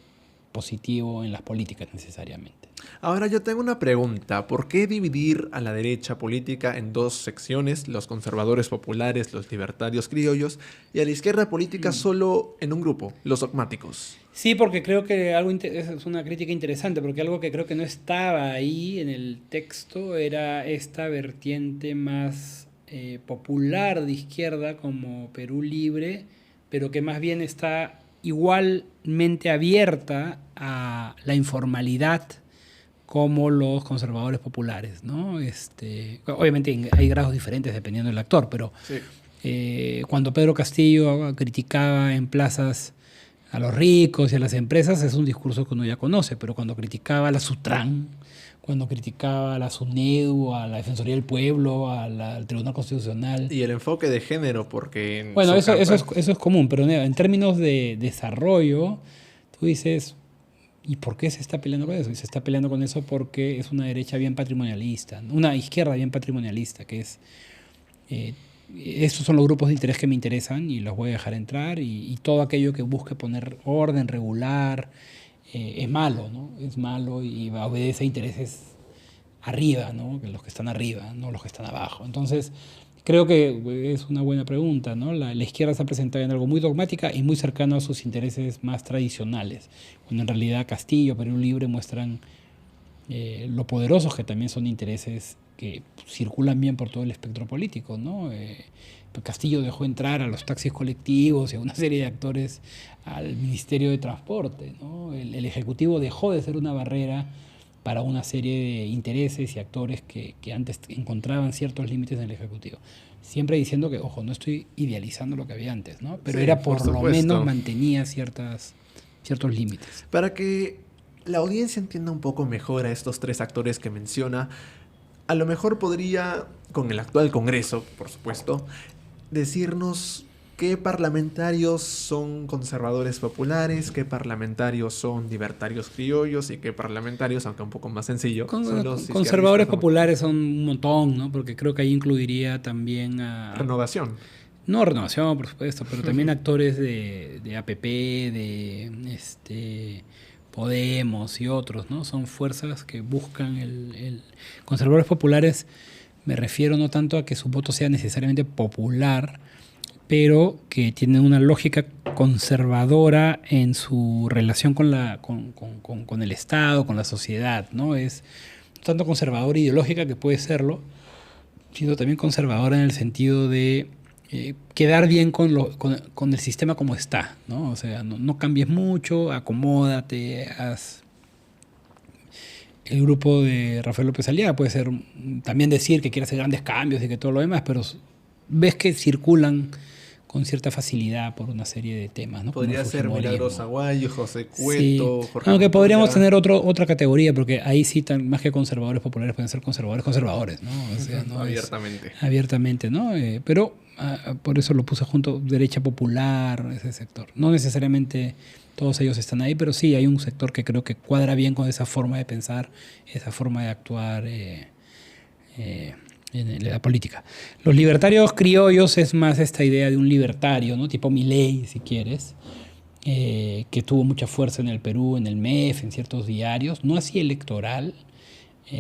S2: positivo en las políticas necesariamente.
S1: Ahora yo tengo una pregunta: ¿por qué dividir a la derecha política en dos secciones, los conservadores populares, los libertarios criollos, y a la izquierda política solo en un grupo, los dogmáticos?
S2: Sí, porque creo que es una crítica interesante, porque algo que creo que no estaba ahí en el texto era esta vertiente más popular de izquierda como Perú Libre, pero que más bien está igualmente abierta a la informalidad como los conservadores populares, ¿no? Obviamente hay grados diferentes dependiendo del actor, pero
S1: Sí.
S2: cuando Pedro Castillo criticaba en plazas a los ricos y a las empresas es un discurso que uno ya conoce, pero cuando criticaba a la Sutran, cuando criticaba a la SUNEDU, a la Defensoría del Pueblo, al Tribunal Constitucional.
S1: Y el enfoque de género, porque...
S2: Bueno, eso es común, pero en términos de desarrollo, tú dices, ¿y por qué se está peleando con eso? Y se está peleando con eso porque es una derecha bien patrimonialista, una izquierda bien patrimonialista, que es... estos son los grupos de interés que me interesan y los voy a dejar entrar, y todo aquello que busque poner orden, regular, es malo, ¿no? Es malo y obedece a intereses arriba, ¿no? Los que están arriba, no los que están abajo. Entonces, creo que es una buena pregunta, ¿no? La izquierda se ha presentado en algo muy dogmática y muy cercano a sus intereses más tradicionales, cuando en realidad Castillo, Perú Libre muestran lo poderosos que también son intereses que circulan bien por todo el espectro político, ¿no? Castillo dejó entrar a los taxis colectivos y a una serie de actores al Ministerio de Transporte, ¿no? El Ejecutivo dejó de ser una barrera para una serie de intereses y actores que antes encontraban ciertos límites en el Ejecutivo. Siempre diciendo que, ojo, no estoy idealizando lo que había antes, ¿no? Pero
S1: sí,
S2: era por lo
S1: supuesto.
S2: menos mantenía ciertos límites.
S1: Para que la audiencia entienda un poco mejor a estos tres actores que menciona, a lo mejor podría, con el actual Congreso, por supuesto, decirnos qué parlamentarios son conservadores populares, qué parlamentarios son libertarios criollos y qué parlamentarios, aunque un poco más sencillo, son los
S2: conservadores populares son un montón, ¿no? Porque creo que ahí incluiría también a...
S1: Renovación.
S2: No, Renovación, por supuesto, pero también actores de APP, de Podemos y otros, ¿no? Son fuerzas que buscan conservadores populares. Me refiero no tanto a que su voto sea necesariamente popular, pero que tienen una lógica conservadora en su relación con el Estado, con la sociedad, ¿no? Es tanto conservadora ideológica, que puede serlo, sino también conservadora en el sentido de quedar bien con el sistema como está, ¿no? O sea, no cambies mucho, acomódate, haz... El grupo de Rafael López Aliaga puede ser también decir que quiere hacer grandes cambios y que todo lo demás, pero ves que circulan con cierta facilidad por una serie de temas, ¿no?
S1: Podría ser Milagros Aguayo, José Cueto,
S2: sí.
S1: Jorge
S2: Aunque
S1: Montoya.
S2: podríamos tener otra categoría, porque ahí sí, más que conservadores populares, pueden ser conservadores, ¿no? O sea, no
S1: abiertamente.
S2: Abiertamente, ¿no? Pero por eso lo puse junto, derecha popular, ese sector. No necesariamente todos ellos están ahí, pero sí hay un sector que creo que cuadra bien con esa forma de pensar, esa forma de actuar en la política. Los libertarios criollos es más esta idea de un libertario, ¿no? Tipo Milei, si quieres, que tuvo mucha fuerza en el Perú, en el MEF, en ciertos diarios, no así electoral,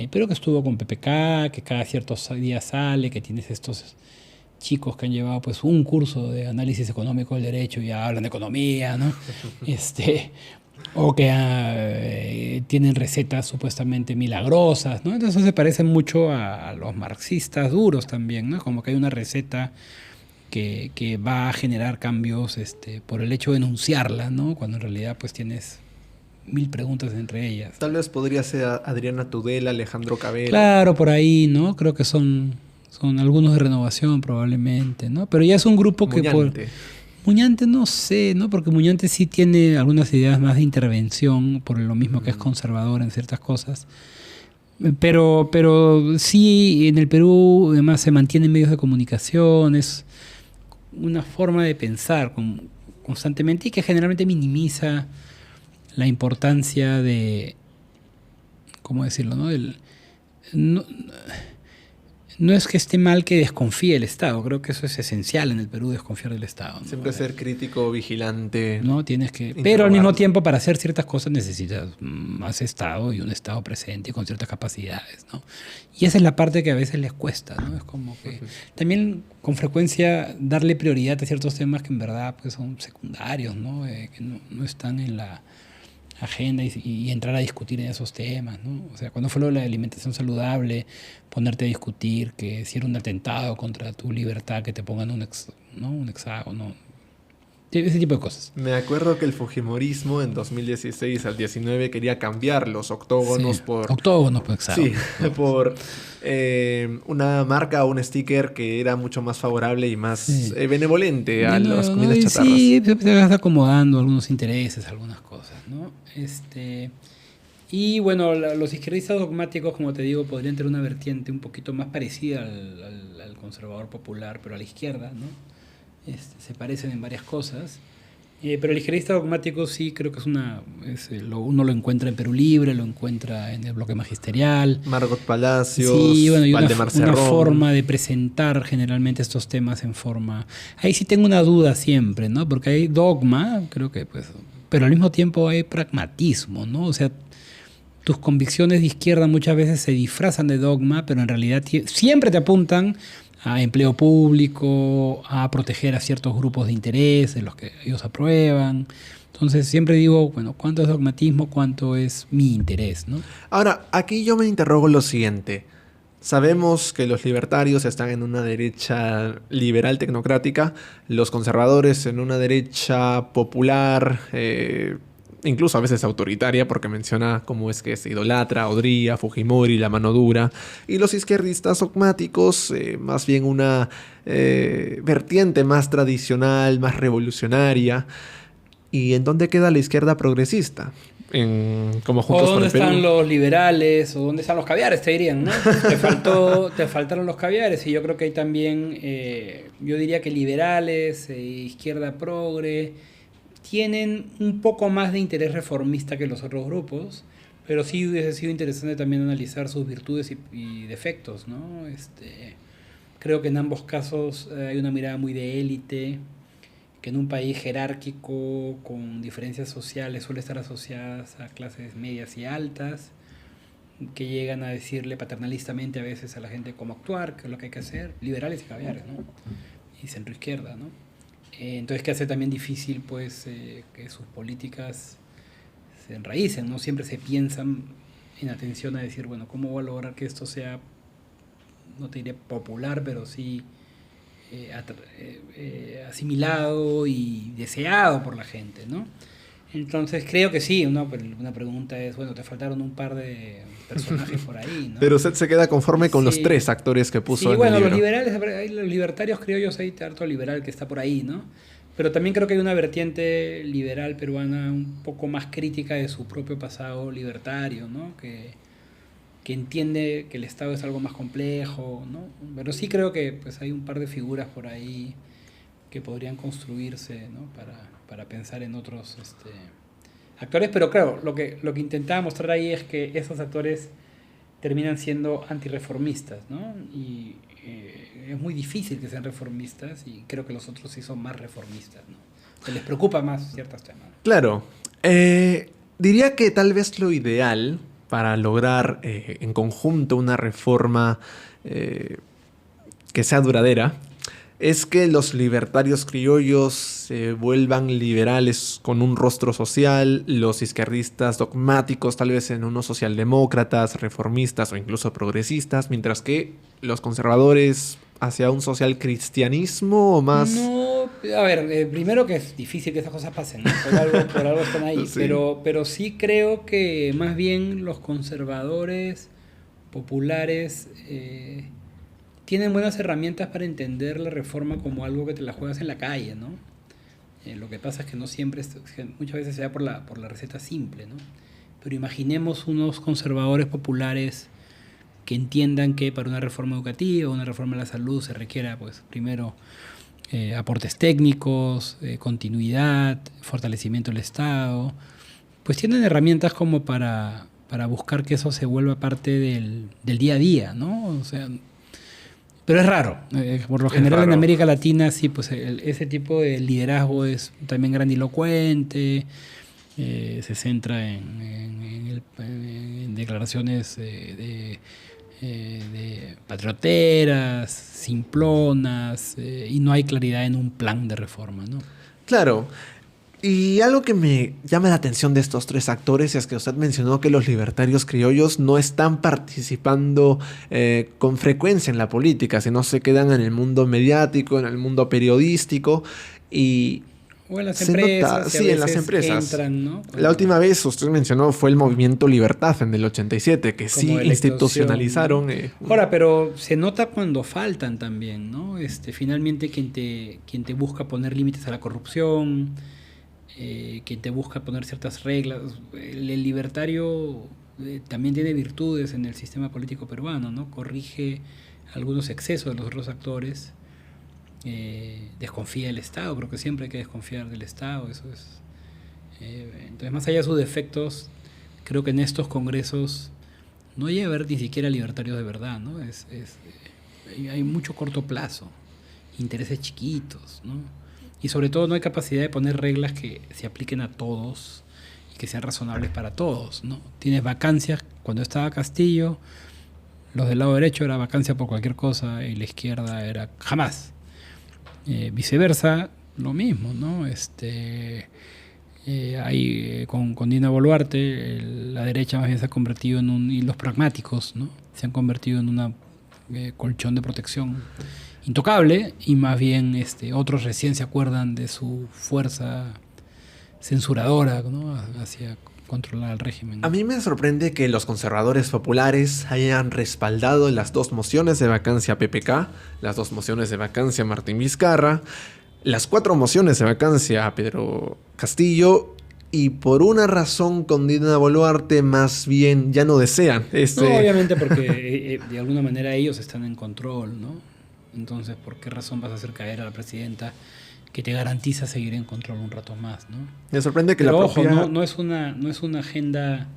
S2: pero que estuvo con PPK, que cada ciertos días sale, que tienes estos chicos que han llevado pues un curso de análisis económico del derecho y ya hablan de economía, ¿no? O que tienen recetas supuestamente milagrosas, ¿no? Entonces se parecen mucho a los marxistas duros también, ¿no? Como que hay una receta que va a generar cambios por el hecho de enunciarla, ¿no? Cuando en realidad pues tienes 1000 preguntas entre ellas.
S1: Tal vez podría ser Adriana Tudela, Alejandro Cabello.
S2: Claro, por ahí, ¿no? Creo que son algunos de Renovación probablemente, ¿no? Pero ya es un grupo
S1: Muñante.
S2: Muñante no sé, ¿no? Porque Muñante sí tiene algunas ideas más de intervención, por lo mismo que es conservador en ciertas cosas. Pero sí, en el Perú además se mantienen medios de comunicación, es una forma de pensar constantemente y que generalmente minimiza la importancia de, ¿cómo decirlo? No es que esté mal que desconfíe el Estado, creo que eso es esencial en el Perú, desconfiar del Estado, ¿no?
S1: Siempre ser crítico, vigilante.
S2: No, tienes que... Pero al mismo tiempo, para hacer ciertas cosas necesitas más Estado y un Estado presente y con ciertas capacidades, ¿no? Y esa es la parte que a veces les cuesta, ¿no? Es como que también con frecuencia darle prioridad a ciertos temas que en verdad pues, son secundarios, ¿no? Que no están en la agenda y entrar a discutir en esos temas, ¿no? O sea, cuando fue lo de la alimentación saludable, ponerte a discutir que si era un atentado contra tu libertad que te pongan un hexágono, ese tipo de cosas.
S1: Me acuerdo que el fujimorismo en 2016 al 19 quería cambiar los octógonos
S2: Sí.
S1: por...
S2: Octógonos, pues, exacto.
S1: Sí, por una marca o un sticker que era mucho más favorable y más
S2: Sí.
S1: benevolente a
S2: De
S1: las
S2: nuevo,
S1: comidas
S2: ¿no? Y
S1: chatarras.
S2: sí, se vas acomodando algunos intereses, algunas cosas, ¿no? Y bueno, los izquierdistas dogmáticos, como te digo, podrían tener una vertiente un poquito más parecida al conservador popular, pero a la izquierda, ¿no? Se parecen en varias cosas. Pero el izquierdista dogmático sí creo que uno lo encuentra en Perú Libre, lo encuentra en el Bloque Magisterial.
S1: Margot Palacios,
S2: Sí, bueno, y
S1: Valdemar
S2: una
S1: Cerrón.
S2: forma de presentar generalmente estos temas en forma... Ahí sí tengo una duda siempre, ¿no? Porque hay dogma, creo que pues... Pero al mismo tiempo hay pragmatismo, ¿no? O sea, tus convicciones de izquierda muchas veces se disfrazan de dogma, pero en realidad siempre te apuntan a empleo público, a proteger a ciertos grupos de interés, de los que ellos aprueban. Entonces siempre digo, bueno, ¿cuánto es dogmatismo? ¿Cuánto es mi interés? ¿No?
S1: Ahora, aquí yo me interrogo lo siguiente. Sabemos que los libertarios están en una derecha liberal tecnocrática, los conservadores en una derecha popular, incluso a veces autoritaria, porque menciona cómo es que se idolatra a Odría, Fujimori, la mano dura, y los izquierdistas dogmáticos, más bien una vertiente más tradicional, más revolucionaria. ¿Y en dónde queda la izquierda progresista? Como
S2: O
S1: Juntos por
S2: dónde
S1: el Perú.
S2: están los liberales, o dónde están los caviares, te dirían, ¿no? Te faltaron los caviares, y yo creo que hay también, yo diría que liberales, izquierda progre, tienen un poco más de interés reformista que los otros grupos, pero sí hubiese sido interesante también analizar sus virtudes y defectos, ¿no? Creo que en ambos casos hay una mirada muy de élite, que en un país jerárquico con diferencias sociales suele estar asociadas a clases medias y altas, que llegan a decirle paternalistamente a veces a la gente cómo actuar, qué es lo que hay que hacer, liberales y caviares, ¿no? Y centroizquierda, ¿no? Entonces, que hace también difícil, pues, que sus políticas se enraícen, ¿no? Siempre se piensan en atención a decir, bueno, ¿cómo voy a lograr que esto sea, no te diré popular, pero sí asimilado y deseado por la gente, ¿no? Entonces creo que sí, una pregunta es, bueno, te faltaron un par de personajes por ahí, ¿no?
S1: Pero usted se queda conforme con los
S2: Sí.
S1: 3 actores que puso
S2: Sí,
S1: en
S2: bueno,
S1: el
S2: los
S1: libro.
S2: liberales, los libertarios criollos, hay harto liberal que está por ahí, ¿no? Pero también creo que hay una vertiente liberal peruana un poco más crítica de su propio pasado libertario, ¿no? Que entiende que el Estado es algo más complejo, ¿no? Pero sí creo que pues hay un par de figuras por ahí que podrían construirse, ¿no? Para pensar en otros actores, pero claro, lo que intentaba mostrar ahí es que esos actores terminan siendo antirreformistas, ¿no? Y es muy difícil que sean reformistas, y creo que los otros sí son más reformistas, ¿no? Se les preocupa más ciertos temas.
S1: Claro. Diría que tal vez lo ideal para lograr en conjunto una reforma que sea duradera es que los libertarios criollos se vuelvan liberales con un rostro social, los izquierdistas dogmáticos tal vez en unos socialdemócratas, reformistas o incluso progresistas, mientras que los conservadores hacia un social cristianismo o más...
S2: No, a ver, primero que es difícil que esas cosas pasen, ¿no? Por algo están ahí,
S1: Sí.
S2: pero sí creo que más bien los conservadores populares tienen buenas herramientas para entender la reforma como algo que te la juegas en la calle, ¿no? Lo que pasa es que no siempre, que muchas veces se da por la receta simple, ¿no? Pero imaginemos unos conservadores populares que entiendan que para una reforma educativa o una reforma de la salud se requiera, pues, primero aportes técnicos, continuidad, fortalecimiento del Estado. Pues tienen herramientas como para buscar que eso se vuelva parte del día a día, ¿no? O sea, pero es raro. Por lo general
S1: raro.
S2: en América Latina sí, pues ese tipo de liderazgo es también grandilocuente, se centra en declaraciones de patrioteras, simplonas, y no hay claridad en un plan de reforma, ¿no?
S1: Claro. Y algo que me llama la atención de estos 3 actores es que usted mencionó que los libertarios criollos no están participando con frecuencia en la política, sino se quedan en el mundo mediático, en el mundo periodístico. Y
S2: O en las
S1: Se
S2: empresas,
S1: nota,
S2: que
S1: sí,
S2: a
S1: en las
S2: veces
S1: empresas.
S2: entran, ¿no?
S1: La última vez usted mencionó fue el movimiento Libertad en el 87, que sí
S2: Como de la
S1: institucionalizaron.
S2: extorsión, ¿no? Ahora, pero se nota cuando faltan también, ¿no? Finalmente quien te busca poner límites a la corrupción, quien te busca poner ciertas reglas. El libertario también tiene virtudes en el sistema político peruano, ¿no? Corrige algunos excesos de los otros actores, desconfía del Estado, creo que siempre hay que desconfiar del Estado, eso es. Entonces, más allá de sus defectos, creo que en estos congresos no llega a haber ni siquiera libertarios de verdad, ¿no? Hay mucho corto plazo, intereses chiquitos, ¿no? Y sobre todo no hay capacidad de poner reglas que se apliquen a todos y que sean razonables para todos, ¿no? Tienes vacancias, cuando estaba Castillo, los del lado derecho era vacancia por cualquier cosa y la izquierda era jamás. Viceversa, lo mismo, ¿no? Con Dina Boluarte, la derecha más bien se ha convertido y los pragmáticos, ¿no? Se han convertido en una colchón de protección intocable, y más bien otros recién se acuerdan de su fuerza censuradora, ¿no? Hacia controlar el régimen, ¿no?
S1: A mí me sorprende que los conservadores populares hayan respaldado las 2 mociones de vacancia PPK, las 2 mociones de vacancia Martín Vizcarra, las 4 mociones de vacancia a Pedro Castillo, y por una razón con Dina Boluarte más bien ya no desean.
S2: No, obviamente porque de alguna manera ellos están en control, ¿no? Entonces, ¿por qué razón vas a hacer caer a la presidenta que te garantiza seguir en control un rato más, ¿no?
S1: Me sorprende que
S2: pero
S1: la
S2: ojo,
S1: propia...
S2: no es una agenda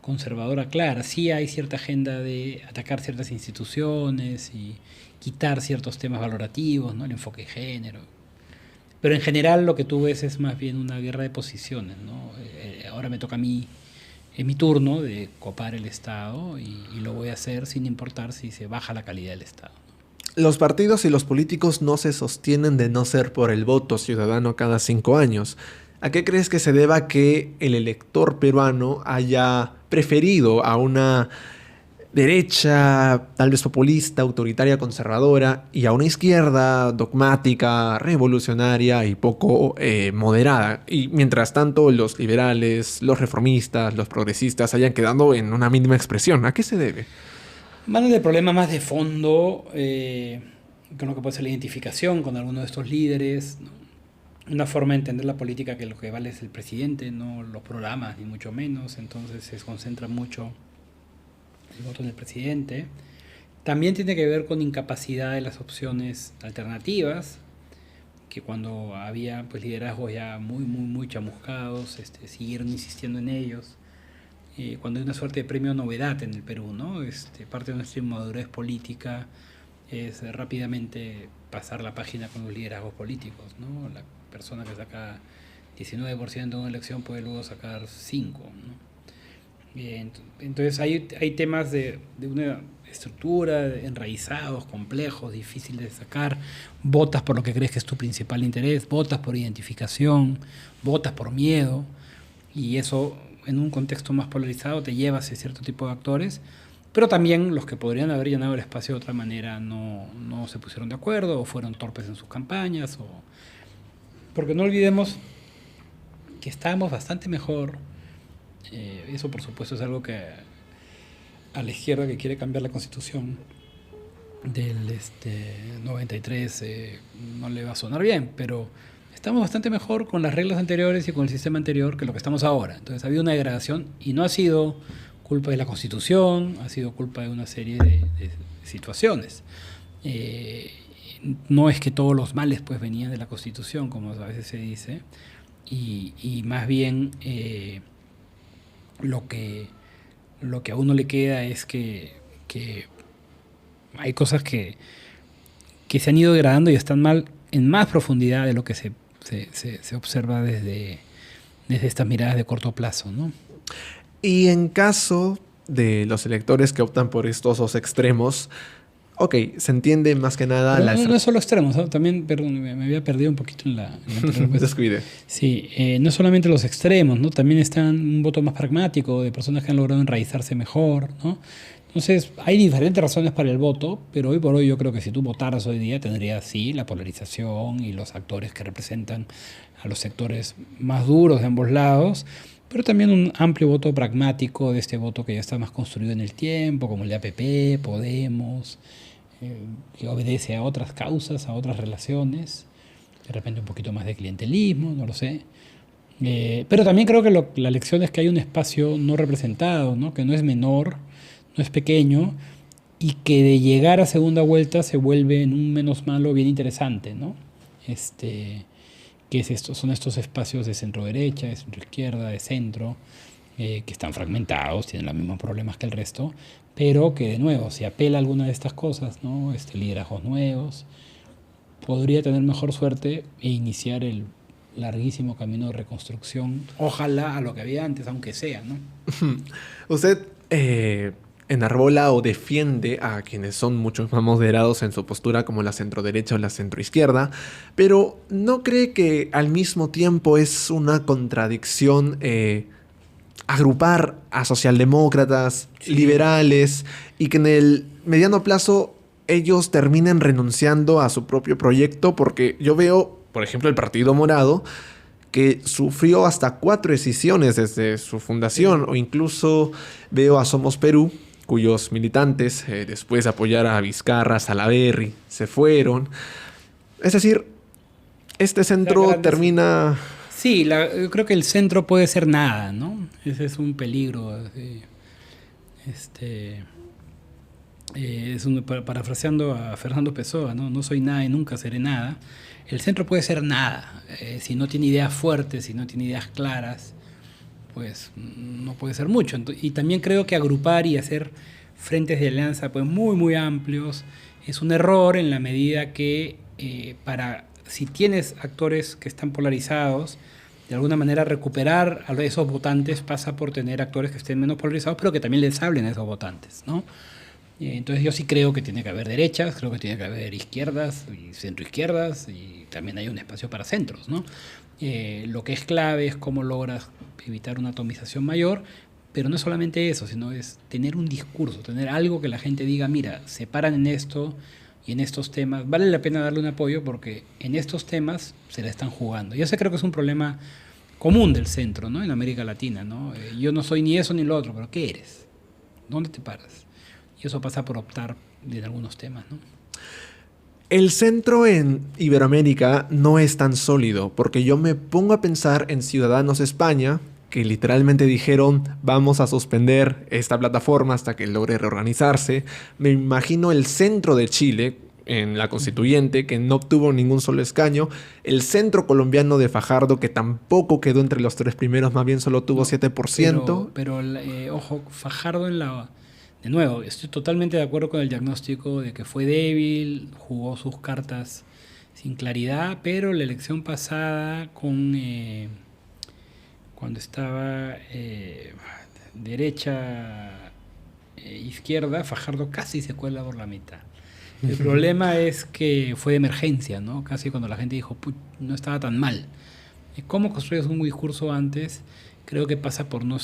S2: conservadora clara. Sí hay cierta agenda de atacar ciertas instituciones y quitar ciertos temas valorativos, ¿no? El enfoque de género. Pero en general lo que tú ves es más bien una guerra de posiciones, ¿no? Ahora me toca a mí, es mi turno de copar el Estado, y lo voy a hacer sin importar si se baja la calidad del Estado.
S1: Los partidos y los políticos no se sostienen de no ser por el voto ciudadano cada 5 años. ¿A qué crees que se deba que el elector peruano haya preferido a una derecha, tal vez populista, autoritaria, conservadora, y a una izquierda dogmática, revolucionaria y poco moderada? Y mientras tanto, los liberales, los reformistas, los progresistas hayan quedado en una mínima expresión. ¿A qué se debe?
S2: Van de problemas más de fondo, con lo que puede ser la identificación con alguno de estos líderes, ¿no? Una forma de entender la política que lo que vale es el presidente, no los programas, ni mucho menos. Entonces se concentra mucho el voto en el presidente. También tiene que ver con incapacidad de las opciones alternativas, que cuando había pues liderazgos ya muy chamuscados, siguieron insistiendo en ellos. Cuando hay una suerte de premio novedad en el Perú, ¿no? Parte de nuestra inmadurez política es rápidamente pasar la página con los liderazgos políticos, ¿no? La persona que saca 19% en una elección puede luego sacar 5%, ¿no? Entonces hay temas de una estructura, enraizados, complejos, difíciles de sacar. Votas por lo que crees que es tu principal interés, votas por identificación, votas por miedo, y eso en un contexto más polarizado te lleva hacia cierto tipo de actores, pero también los que podrían haber llenado el espacio de otra manera no se pusieron de acuerdo o fueron torpes en sus campañas, porque no olvidemos que estábamos bastante mejor. Eso por supuesto es algo que a la izquierda que quiere cambiar la Constitución del 93 no le va a sonar bien, pero estamos bastante mejor con las reglas anteriores y con el sistema anterior que lo que estamos ahora. Entonces ha habido una degradación, y no ha sido culpa de la Constitución, ha sido culpa de una serie de situaciones. No es que todos los males pues venían de la Constitución, como a veces se dice, y más bien lo que a uno le queda es que hay cosas que se han ido degradando y están mal en más profundidad de lo que se observa desde estas miradas de corto plazo, ¿no?
S1: Y en caso de los electores que optan por estos 2 extremos, ok, se entiende más que nada...
S2: No es solo extremos, ¿no? También, perdón, me había perdido un poquito en la
S1: Me descuide.
S2: Sí, no solamente los extremos, ¿no? También están un voto más pragmático de personas que han logrado enraizarse mejor, ¿no? Entonces, hay diferentes razones para el voto, pero hoy por hoy yo creo que si tú votaras hoy día tendrías sí la polarización y los actores que representan a los sectores más duros de ambos lados, pero también un amplio voto pragmático de este voto que ya está más construido en el tiempo, como el de APP, Podemos, que obedece a otras causas, a otras relaciones, de repente un poquito más de clientelismo, no lo sé. Pero también creo que la lección es que hay un espacio no representado, ¿no? Que no es menor, no es pequeño, y que de llegar a segunda vuelta se vuelve en un menos malo bien interesante, ¿no? Que es esto, son estos espacios de centro derecha, de centro izquierda, de centro, que están fragmentados, tienen los mismos problemas que el resto, pero que de nuevo, si apela a alguna de estas cosas, ¿no? Liderazgos nuevos, podría tener mejor suerte e iniciar el larguísimo camino de reconstrucción, ojalá a lo que había antes, aunque sea, ¿no?
S1: Usted enarbola o defiende a quienes son mucho más moderados en su postura, como la centroderecha o la centroizquierda, pero ¿no cree que al mismo tiempo es una contradicción agrupar a socialdemócratas,
S2: Sí.
S1: liberales, y que en el mediano plazo ellos terminen renunciando a su propio proyecto? Porque yo veo, por ejemplo, el Partido Morado, que sufrió hasta 4 escisiones desde su fundación, o incluso veo a Somos Perú, cuyos militantes, después de apoyar a Vizcarra, Salaverry, se fueron. Es decir, este centro termina...
S2: Sí, yo creo que el centro puede ser nada, ¿no? Ese es un peligro. Este, parafraseando a Fernando Pessoa, ¿no? No soy nada y nunca seré nada. El centro puede ser nada. Si no tiene ideas fuertes, si no tiene ideas claras, pues no puede ser mucho. Y también creo que agrupar y hacer frentes de alianza pues muy, muy amplios es un error en la medida que si tienes actores que están polarizados, de alguna manera recuperar a esos votantes pasa por tener actores que estén menos polarizados, pero que también les hablen a esos votantes, ¿no? Entonces yo sí creo que tiene que haber derechas, creo que tiene que haber izquierdas y centroizquierdas, y también hay un espacio para centros, ¿no? Lo que es clave es cómo logras evitar una atomización mayor, pero no es solamente eso, sino es tener un discurso, tener algo que la gente diga, mira, se paran en esto y en estos temas, vale la pena darle un apoyo porque en estos temas se la están jugando. Y ese creo que es un problema común del centro, ¿no? En América Latina, ¿no? Yo no soy ni eso ni lo otro, pero ¿qué eres? ¿Dónde te paras? Y eso pasa por optar en algunos temas, ¿no?
S1: El centro en Iberoamérica no es tan sólido, porque yo me pongo a pensar en Ciudadanos España, que literalmente dijeron vamos a suspender esta plataforma hasta que logre reorganizarse. Me imagino el centro de Chile, en la constituyente, que no obtuvo ningún solo escaño. El centro colombiano de Fajardo, que tampoco quedó entre los 3 primeros, más bien solo tuvo 7%.
S2: Pero ojo, Fajardo de nuevo, estoy totalmente de acuerdo con el diagnóstico de que fue débil, jugó sus cartas sin claridad, pero la elección pasada cuando estaba derecha, izquierda, Fajardo casi se cuela por la mitad. El problema es que fue de emergencia, ¿no? Casi cuando la gente dijo, no estaba tan mal. ¿Cómo construyes un discurso antes? Creo que pasa por no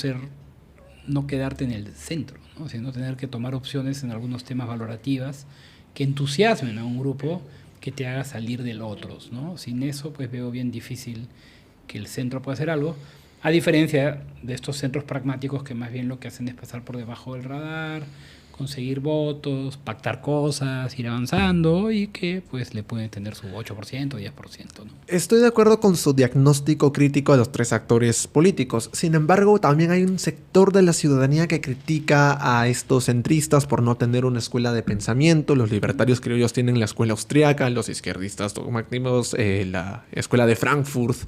S2: quedarte en el centro, ¿no? Sino tener que tomar opciones en algunos temas valorativas que entusiasmen a un grupo que te haga salir del otros, ¿no? Sin eso, pues veo bien difícil que el centro pueda hacer algo, a diferencia de estos centros pragmáticos que más bien lo que hacen es pasar por debajo del radar, conseguir votos, pactar cosas, ir avanzando y que pues le pueden tener su 8%, 10%, ¿no?
S1: Estoy de acuerdo con su diagnóstico crítico de los 3 actores políticos. Sin embargo, también hay un sector de la ciudadanía que critica a estos centristas por no tener una escuela de pensamiento. Los libertarios criollos tienen la escuela austriaca, los izquierdistas dogmáticos la escuela de Frankfurt.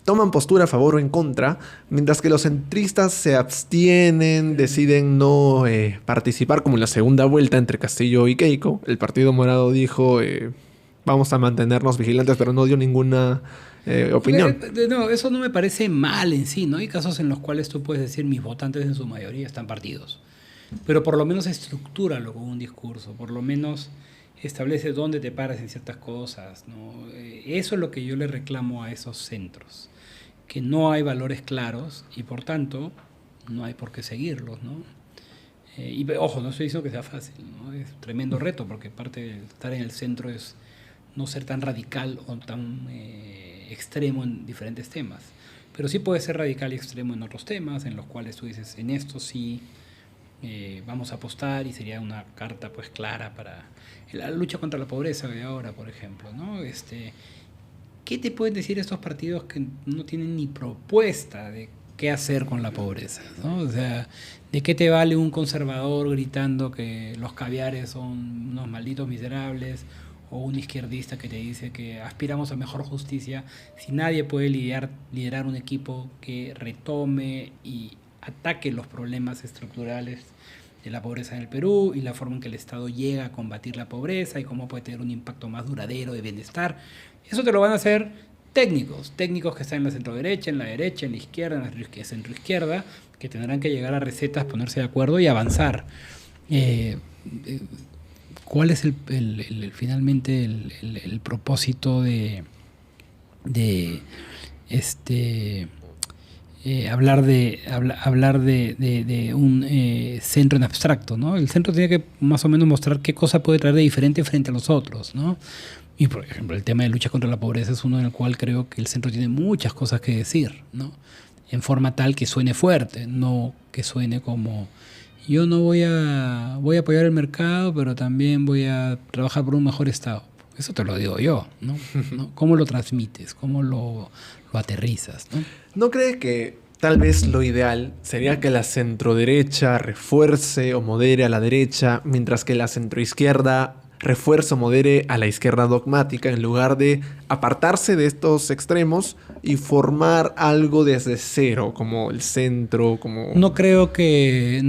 S1: Toman postura a favor o en contra, mientras que los centristas se abstienen, deciden no participar, como en la segunda vuelta entre Castillo y Keiko. El Partido Morado dijo, vamos a mantenernos vigilantes, pero no dio ninguna opinión.
S2: No, eso no me parece mal en sí, ¿no? Hay casos en los cuales tú puedes decir, mis votantes en su mayoría están partidos, pero por lo menos estructúralo con un discurso, por lo menos establece dónde te paras en ciertas cosas, ¿no? Eso es lo que yo le reclamo a esos centros, que no hay valores claros y por tanto no hay por qué seguirlos, ¿no? Ojo, no estoy diciendo que sea fácil, ¿no? Es un tremendo reto, porque parte de estar en el centro es no ser tan radical o tan extremo en diferentes temas. Pero sí puede ser radical y extremo en otros temas, en los cuales tú dices, en esto sí vamos a apostar, y sería una carta pues clara para la lucha contra la pobreza de ahora, por ejemplo, ¿no? ¿Qué te pueden decir estos partidos que no tienen ni propuesta de qué hacer con la pobreza, ¿no? O sea, ¿de qué te vale un conservador gritando que los caviares son unos malditos miserables, o un izquierdista que te dice que aspiramos a mejor justicia, si nadie puede liderar un equipo que retome y ataque los problemas estructurales de la pobreza en el Perú y la forma en que el Estado llega a combatir la pobreza y cómo puede tener un impacto más duradero de bienestar? Eso te lo van a hacer técnicos que están en la centroderecha, en la derecha, en la izquierda, en la centroizquierda, que tendrán que llegar a recetas, ponerse de acuerdo y avanzar. ¿Cuál es finalmente el propósito de hablar de un centro en abstracto, ¿no? El centro tiene que más o menos mostrar qué cosa puede traer de diferente frente a los otros, ¿no? Y por ejemplo, el tema de lucha contra la pobreza es uno en el cual creo que el centro tiene muchas cosas que decir, ¿no? En forma tal que suene fuerte, no que suene como yo no voy a apoyar el mercado, pero también voy a trabajar por un mejor Estado. Eso te lo digo yo, ¿no? ¿Cómo lo transmites? ¿Cómo lo aterrizas?
S1: ¿No crees que tal vez lo ideal sería que la centroderecha refuerce o modere a la derecha, mientras que la centroizquierda refuerce o modere a la izquierda dogmática, en lugar de apartarse de estos extremos y formar algo desde cero, como el centro, como...
S2: No creo que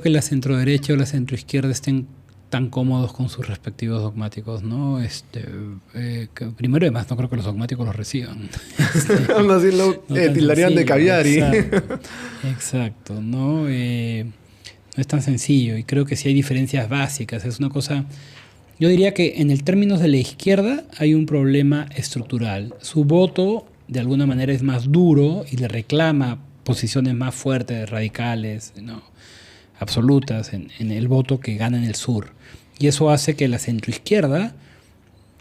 S2: la centroderecha o la centroizquierda estén tan cómodos con sus respectivos dogmáticos, ¿no? Primero, además, no creo que los dogmáticos los reciban.
S1: Aún así lo tildarían de caviar.
S2: Exacto, ¿no? No es tan sencillo, y creo que sí hay diferencias básicas. Es una cosa... Yo diría que en el términos de la izquierda hay un problema estructural. Su voto, de alguna manera, es más duro y le reclama posiciones más fuertes, radicales, ¿no? Absolutas en el voto que gana en el sur. Y eso hace que la centroizquierda,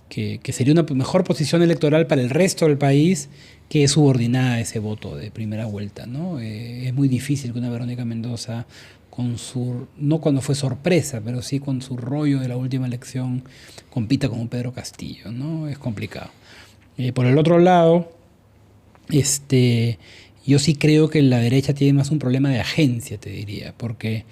S2: que sería una mejor posición electoral para el resto del país, que es subordinada a ese voto de primera vuelta, ¿no? Es muy difícil que una Verónica Mendoza, con su, no cuando fue sorpresa, pero sí con su rollo de la última elección, compita con un Pedro Castillo, ¿no? Es complicado. Por el otro lado, yo sí creo que la derecha tiene más un problema de agencia, te diría, porque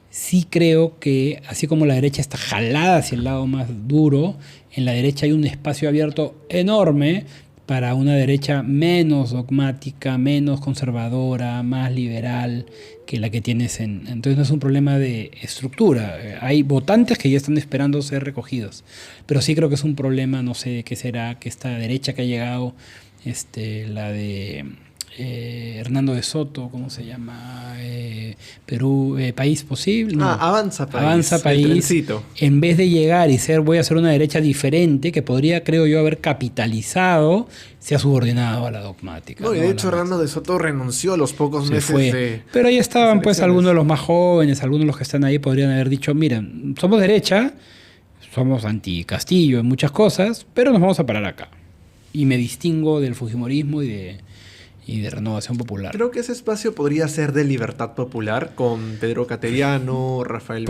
S2: sí creo que, así como la derecha está jalada hacia el lado más duro, en la derecha hay un espacio abierto enorme para una derecha menos dogmática, menos conservadora, más liberal que la que tienes entonces no es un problema de estructura. Hay votantes que ya están esperando ser recogidos, pero sí creo que es un problema, no sé de qué será, que esta derecha que ha llegado, la de Hernando de Soto, ¿cómo se llama? Perú, País Posible. No.
S1: Avanza País.
S2: Avanza País. En vez de llegar y voy a hacer una derecha diferente, que podría, creo yo, haber capitalizado, se ha subordinado a la dogmática.
S1: No, y de hecho Hernando de Soto renunció a los pocos meses.
S2: Pero ahí estaban pues algunos de los más jóvenes, algunos de los que están ahí podrían haber dicho, miren, somos derecha, somos anti-Castillo en muchas cosas, pero nos vamos a parar acá. Y me distingo del fujimorismo y de Renovación Popular.
S1: Creo que ese espacio podría ser de Libertad Popular, con Pedro Cateriano, Rafael...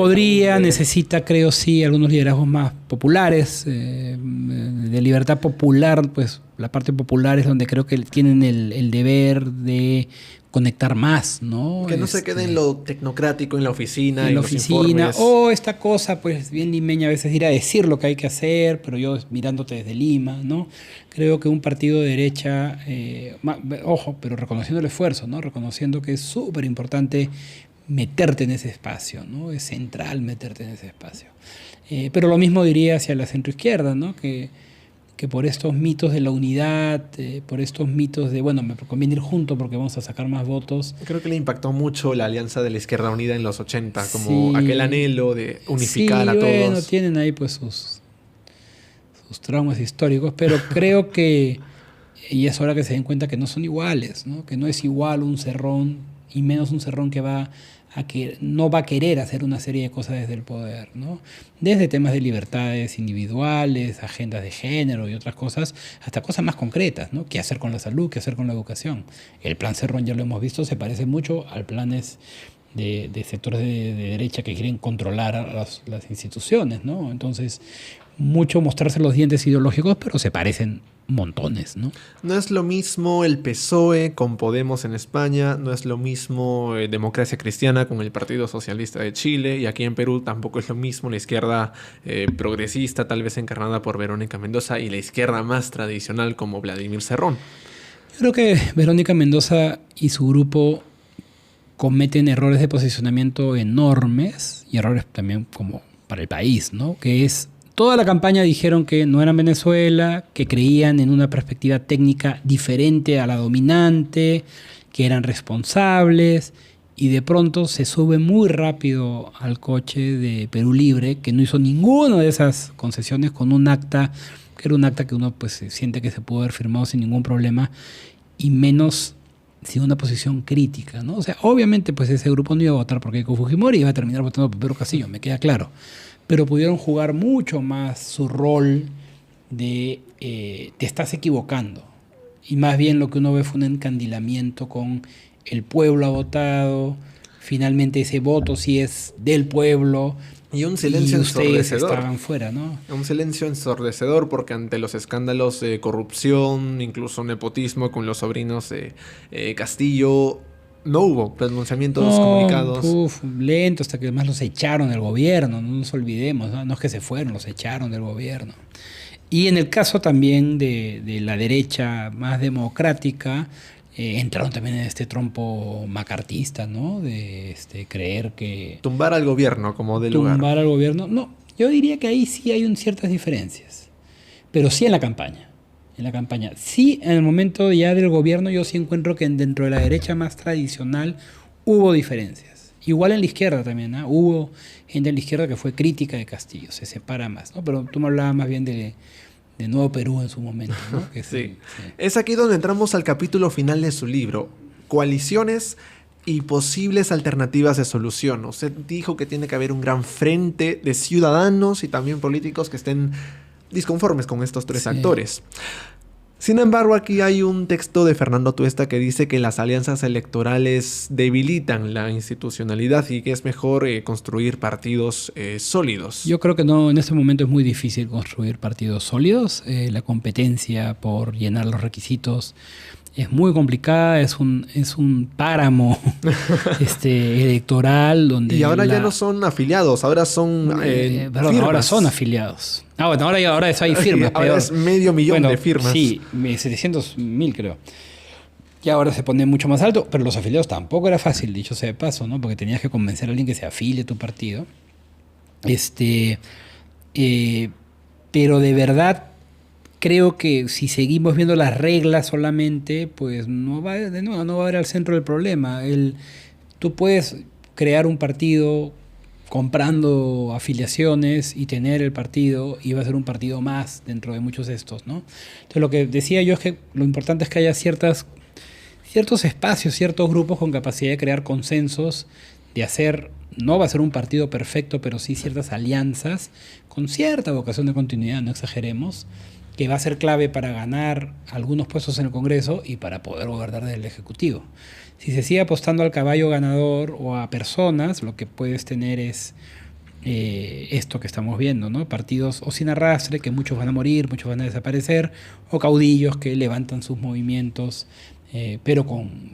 S2: Necesita, creo, sí, algunos liderazgos más populares. De Libertad Popular, pues la parte popular es donde creo que tienen el deber de conectar más, ¿no?
S1: Que no se quede en lo tecnocrático, en la oficina, en
S2: la
S1: los
S2: oficina,
S1: informes.
S2: o esta cosa, pues bien limeña a veces ir a decir lo que hay que hacer, pero yo mirándote desde Lima, ¿no? Creo que un partido de derecha, ojo, pero reconociendo el esfuerzo, ¿no? Reconociendo que es súper importante meterte en ese espacio, ¿no? Es central meterte en ese espacio. Pero lo mismo diría hacia la centroizquierda, ¿no? Que por estos mitos de la unidad, por estos mitos de, bueno, me conviene ir junto porque vamos a sacar más votos.
S1: Creo que le impactó mucho la alianza de la Izquierda Unida en los 80, como aquel anhelo de unificar a todos.
S2: Bueno, tienen ahí pues sus traumas históricos, pero creo que, y es hora que se den cuenta que no son iguales, ¿no? Que no es igual un Cerrón, y menos un Cerrón que va a que no va a querer hacer una serie de cosas desde el poder, ¿no? Desde temas de libertades individuales, agendas de género y otras cosas, hasta cosas más concretas, ¿no? ¿Qué hacer con la salud? ¿Qué hacer con la educación? El plan Cerrón, ya lo hemos visto, se parece mucho al planes de sectores de derecha que quieren controlar a las instituciones, ¿no? Entonces, mucho mostrarse los dientes ideológicos, pero se parecen montones, ¿no?
S1: No es lo mismo el PSOE con Podemos en España, no es lo mismo Democracia Cristiana con el Partido Socialista de Chile, y aquí en Perú tampoco es lo mismo la izquierda progresista, tal vez encarnada por Verónica Mendoza, y la izquierda más tradicional como Vladimir Cerrón.
S2: Yo creo que Verónica Mendoza y su grupo cometen errores de posicionamiento enormes y errores también como para el país, ¿no? Que es, toda la campaña dijeron que no eran Venezuela, que creían en una perspectiva técnica diferente a la dominante, que eran responsables, y de pronto se sube muy rápido al coche de Perú Libre, que no hizo ninguna de esas concesiones, con un acta, que era un acta que uno pues siente que se pudo haber firmado sin ningún problema, y menos sin una posición crítica, ¿no? O sea, obviamente pues ese grupo no iba a votar por Keiko Fujimori, iba a terminar votando por Pedro Castillo, me queda claro. Pero pudieron jugar mucho más su rol de te estás equivocando. Y más bien lo que uno ve fue un encandilamiento con el pueblo ha votado, finalmente ese voto sí es del pueblo.
S1: Y un silencio
S2: y ustedes
S1: ensordecedor.
S2: estaban fuera, ¿no?
S1: Un silencio ensordecedor porque ante los escándalos de corrupción, incluso nepotismo con los sobrinos de Castillo, no hubo pronunciamientos, comunicados.
S2: Lento, hasta que además los echaron del gobierno, no nos olvidemos, ¿no? No es que se fueron, los echaron del gobierno. Y en el caso también de la derecha más democrática, entraron también en este trompo macartista, ¿no? De creer que...
S1: Tumbar al gobierno como de lugar.
S2: Tumbar al gobierno. No, yo diría que ahí sí hay ciertas diferencias. Pero sí en la campaña. En la campaña. Sí, en el momento ya del gobierno yo sí encuentro que dentro de la derecha más tradicional hubo diferencias. Igual en la izquierda también, ¿no? Hubo gente en la izquierda que fue crítica de Castillo, se separa más, ¿no? Pero tú me hablabas más bien de Nuevo Perú en su momento, ¿no? Que
S1: sí. Es aquí donde entramos al capítulo final de su libro, Coaliciones y posibles alternativas de solución. Usted dijo que tiene que haber un gran frente de ciudadanos y también políticos que estén disconformes con estos tres actores. Sin embargo, aquí hay un texto de Fernando Tuesta que dice que las alianzas electorales debilitan la institucionalidad y que es mejor construir partidos sólidos.
S2: Yo creo que no, en este momento es muy difícil construir partidos sólidos. La competencia por llenar los requisitos es muy complicada, es un páramo electoral donde...
S1: Y ahora ya no son afiliados, ahora son
S2: perdón, ahora son afiliados. Bueno, ahora eso hay firmas.
S1: Ahora
S2: peor.
S1: es 500,000 de firmas.
S2: Sí, 700,000 creo. Y ahora se pone mucho más alto, pero los afiliados tampoco era fácil, dicho sea de paso, ¿no? Porque tenías que convencer a alguien que se afilie a tu partido. Pero de verdad creo que si seguimos viendo las reglas solamente, pues no va a ir al centro del problema. Tú puedes crear un partido comprando afiliaciones y tener el partido, y va a ser un partido más dentro de muchos de estos, ¿no? Entonces lo que decía yo es que lo importante es que haya ciertos espacios, ciertos grupos con capacidad de crear consensos, de hacer, no va a ser un partido perfecto, pero sí ciertas alianzas con cierta vocación de continuidad, no exageremos, que va a ser clave para ganar algunos puestos en el Congreso y para poder gobernar desde el Ejecutivo. Si se sigue apostando al caballo ganador o a personas, lo que puedes tener es esto que estamos viendo, ¿no? Partidos o sin arrastre, que muchos van a morir, muchos van a desaparecer, o caudillos que levantan sus movimientos, pero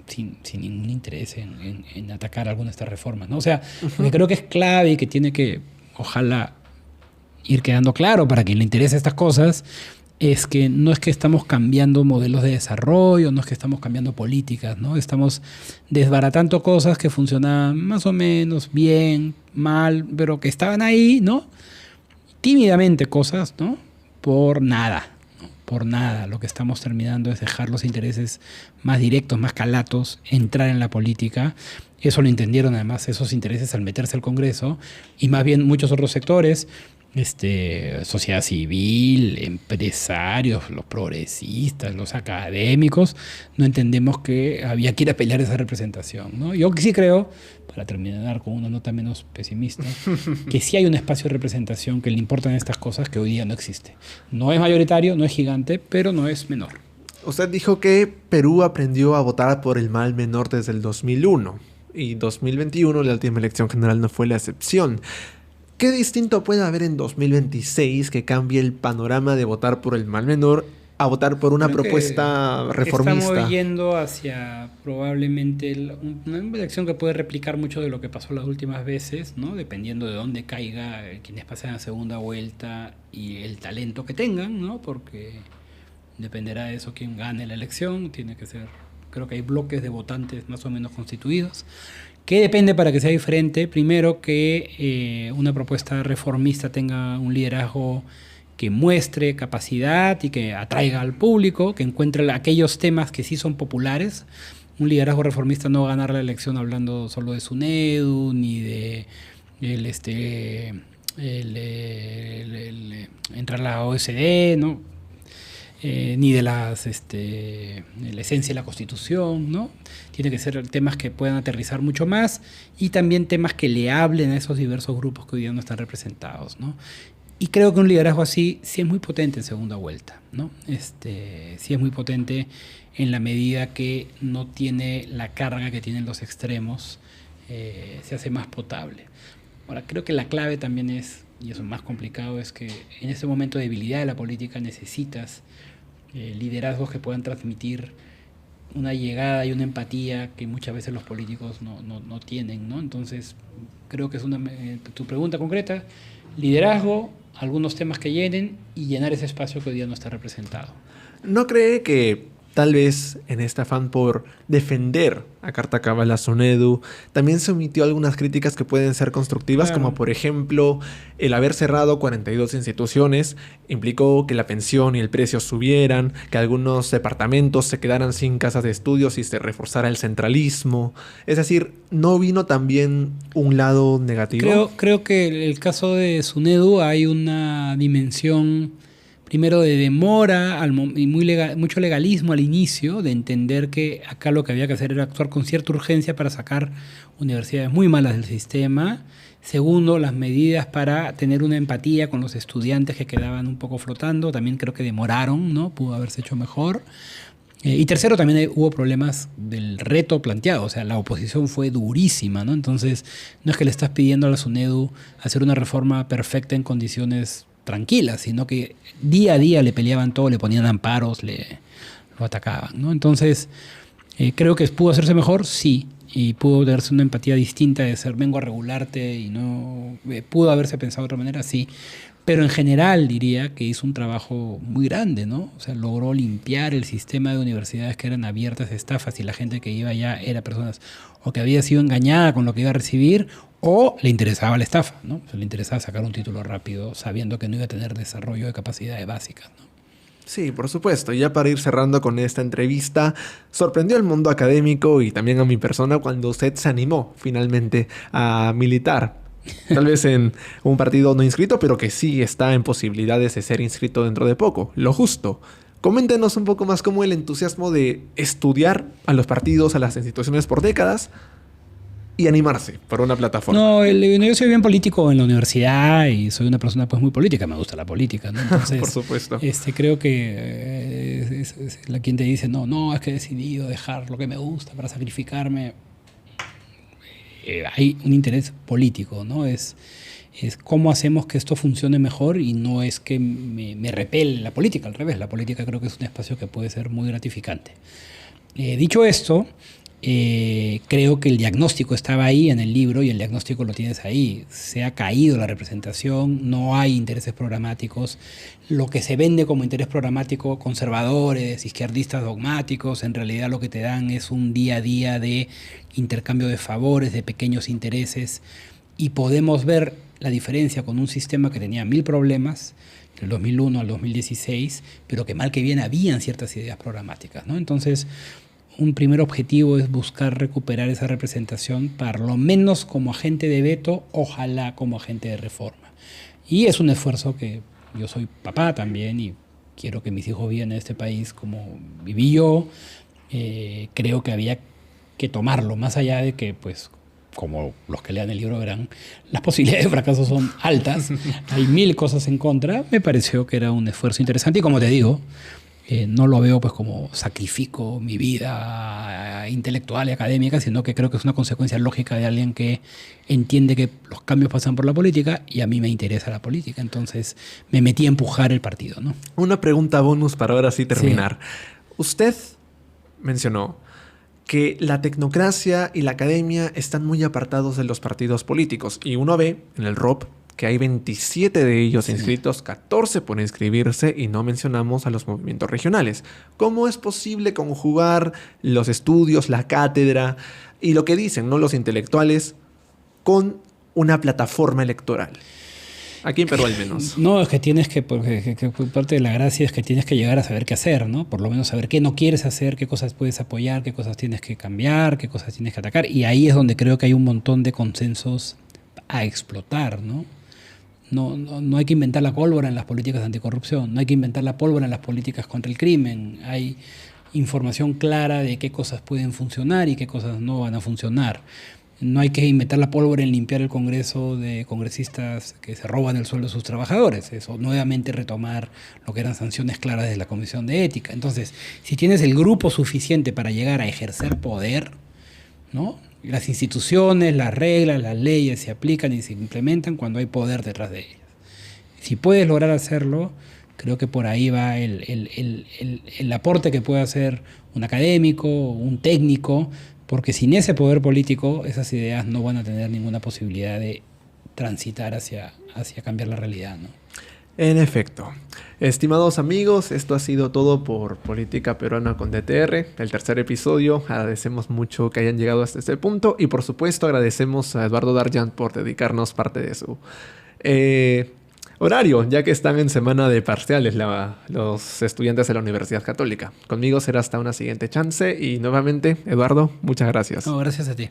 S2: sin ningún interés en atacar alguna de estas reformas, ¿no? O sea, lo que creo que es clave y que tiene que, ojalá, ir quedando claro para quien le interese estas cosas, es que no es que estamos cambiando modelos de desarrollo, no es que estamos cambiando políticas, ¿no? Estamos desbaratando cosas que funcionaban más o menos bien, mal, pero que estaban ahí, ¿no? Tímidamente cosas, ¿no? Por nada, ¿no? Por nada. Lo que estamos terminando es dejar los intereses más directos, más calatos, entrar en la política. Eso lo entendieron además esos intereses al meterse al Congreso, y más bien muchos otros sectores sociedad civil, empresarios, los progresistas, los académicos, no entendemos que había que ir a pelear esa representación, ¿no? Yo sí creo, para terminar con una nota menos pesimista, que sí hay un espacio de representación que le importan estas cosas que hoy día no existe. No es mayoritario, no es gigante, pero no es menor.
S1: Usted dijo que Perú aprendió a votar por el mal menor desde el 2001 y 2021, la última elección general, no fue la excepción. ¿Qué distinto puede haber en 2026 que cambie el panorama de votar por el mal menor a votar por una propuesta reformista?
S2: Estamos yendo hacia probablemente una elección que puede replicar mucho de lo que pasó las últimas veces, ¿no? Dependiendo de dónde caiga quienes pasen a segunda vuelta y el talento que tengan, ¿no? Porque dependerá de eso quién gane la elección. Tiene que ser, creo que hay bloques de votantes más o menos constituidos. ¿Qué depende para que sea diferente? Primero, que una propuesta reformista tenga un liderazgo que muestre capacidad y que atraiga al público, que encuentre aquellos temas que sí son populares. Un liderazgo reformista no va a ganar la elección hablando solo de SUNEDU, ni de entrar a la OSD, ¿no? Ni de la esencia de la Constitución, ¿no? Tiene que ser temas que puedan aterrizar mucho más y también temas que le hablen a esos diversos grupos que hoy día no están representados, ¿no? Y creo que un liderazgo así sí es muy potente en segunda vuelta, ¿no? Sí es muy potente en la medida que no tiene la carga que tienen los extremos, se hace más potable. Ahora, creo que la clave también es, y eso es más complicado, es que en este momento de debilidad de la política necesitas liderazgos que puedan transmitir una llegada y una empatía que muchas veces los políticos no tienen, ¿no? Entonces, creo que es tu pregunta concreta, liderazgo, algunos temas que llenen y llenar ese espacio que hoy día no está representado.
S1: ¿No cree que tal vez en este afán por defender a carta cabal a SUNEDU también se omitió algunas críticas que pueden ser constructivas,
S2: Claro.
S1: como por ejemplo el haber cerrado 42 instituciones implicó que la pensión y el precio subieran, que algunos departamentos se quedaran sin casas de estudios y se reforzara el centralismo? Es decir, ¿no vino también un lado negativo?
S2: Creo que en el caso de SUNEDU hay una dimensión primero de demora y mucho legalismo al inicio, de entender que acá lo que había que hacer era actuar con cierta urgencia para sacar universidades muy malas del sistema. Segundo, las medidas para tener una empatía con los estudiantes que quedaban un poco flotando, también creo que demoraron, ¿no? Pudo haberse hecho mejor. Y tercero, también hubo problemas del reto planteado, o sea, la oposición fue durísima, ¿no? Entonces, no es que le estás pidiendo a la SUNEDU hacer una reforma perfecta en condiciones tranquilas, sino que día a día le peleaban todo, le ponían amparos, lo atacaban, ¿no? Entonces, creo que pudo hacerse mejor, sí, y pudo darse una empatía distinta de ser vengo a regularte y no... pudo haberse pensado de otra manera, sí, pero en general diría que hizo un trabajo muy grande, ¿no? O sea, logró limpiar el sistema de universidades que eran abiertas a estafas y la gente que iba allá era personas o que había sido engañada con lo que iba a recibir o le interesaba la estafa, ¿no? O sea, le interesaba sacar un título rápido sabiendo que no iba a tener desarrollo de capacidades básicas, ¿no?
S1: Sí, por supuesto. Y ya para ir cerrando con esta entrevista, sorprendió al mundo académico y también a mi persona cuando usted se animó finalmente a militar. Tal vez en un partido no inscrito, pero que sí está en posibilidades de ser inscrito dentro de poco. Lo justo. Coméntenos un poco más cómo el entusiasmo de estudiar a los partidos, a las instituciones por décadas y animarse por una plataforma.
S2: No, yo soy bien político en la universidad y soy una persona pues muy política, me gusta la política, ¿no? Entonces,
S1: por supuesto.
S2: Creo que es la quien te dice, no, es que he decidido dejar lo que me gusta para sacrificarme. Hay un interés político, ¿no? Es cómo hacemos que esto funcione mejor y no es que me repele la política, al revés, la política creo que es un espacio que puede ser muy gratificante. Dicho esto, creo que el diagnóstico estaba ahí en el libro y el diagnóstico lo tienes ahí. Se ha caído la representación, no hay intereses programáticos. Lo que se vende como interés programático, conservadores, izquierdistas dogmáticos, en realidad lo que te dan es un día a día de intercambio de favores, de pequeños intereses. Y podemos ver la diferencia con un sistema que tenía 1000 problemas, del 2001 al 2016, pero que mal que bien habían ciertas ideas programáticas, ¿no? Entonces, un primer objetivo es buscar recuperar esa representación, por lo menos como agente de veto, ojalá como agente de reforma. Y es un esfuerzo que yo soy papá también y quiero que mis hijos vivan en este país como viví yo. Creo que había que tomarlo, más allá de que, pues, como los que lean el libro verán, las posibilidades de fracaso son altas, hay 1000 cosas en contra. Me pareció que era un esfuerzo interesante y, como te digo, no lo veo pues como sacrifico mi vida intelectual y académica, sino que creo que es una consecuencia lógica de alguien que entiende que los cambios pasan por la política y a mí me interesa la política. Entonces me metí a empujar el partido, ¿no?
S1: Una pregunta bonus para ahora sí terminar. Sí. Usted mencionó que la tecnocracia y la academia están muy apartados de los partidos políticos y uno ve en el ROP que hay 27 de ellos inscritos, 14 por inscribirse y no mencionamos a los movimientos regionales. ¿Cómo es posible conjugar los estudios, la cátedra y lo que dicen, ¿no?, los intelectuales con una plataforma electoral? Aquí en Perú al menos.
S2: No, es que tienes que parte de la gracia es que tienes que llegar a saber qué hacer, ¿no? Por lo menos saber qué no quieres hacer, qué cosas puedes apoyar, qué cosas tienes que cambiar, qué cosas tienes que atacar. Y ahí es donde creo que hay un montón de consensos a explotar, ¿no? No hay que inventar la pólvora en las políticas de anticorrupción, no hay que inventar la pólvora en las políticas contra el crimen. Hay información clara de qué cosas pueden funcionar y qué cosas no van a funcionar. No hay que inventar la pólvora en limpiar el Congreso de congresistas que se roban el sueldo de sus trabajadores. Eso, nuevamente retomar lo que eran sanciones claras de la Comisión de Ética. Entonces, si tienes el grupo suficiente para llegar a ejercer poder, ¿no?, las instituciones, las reglas, las leyes se aplican y se implementan cuando hay poder detrás de ellas. Si puedes lograr hacerlo, creo que por ahí va el aporte que puede hacer un académico, un técnico, porque sin ese poder político esas ideas no van a tener ninguna posibilidad de transitar hacia cambiar la realidad, ¿no?
S1: En efecto. Estimados amigos, esto ha sido todo por Política Peruana con DTR, el tercer episodio. Agradecemos mucho que hayan llegado hasta este punto y por supuesto agradecemos a Eduardo Darjan por dedicarnos parte de su horario, ya que están en semana de parciales los estudiantes de la Universidad Católica. Conmigo será hasta una siguiente chance y nuevamente, Eduardo, muchas gracias.
S2: No, gracias a ti.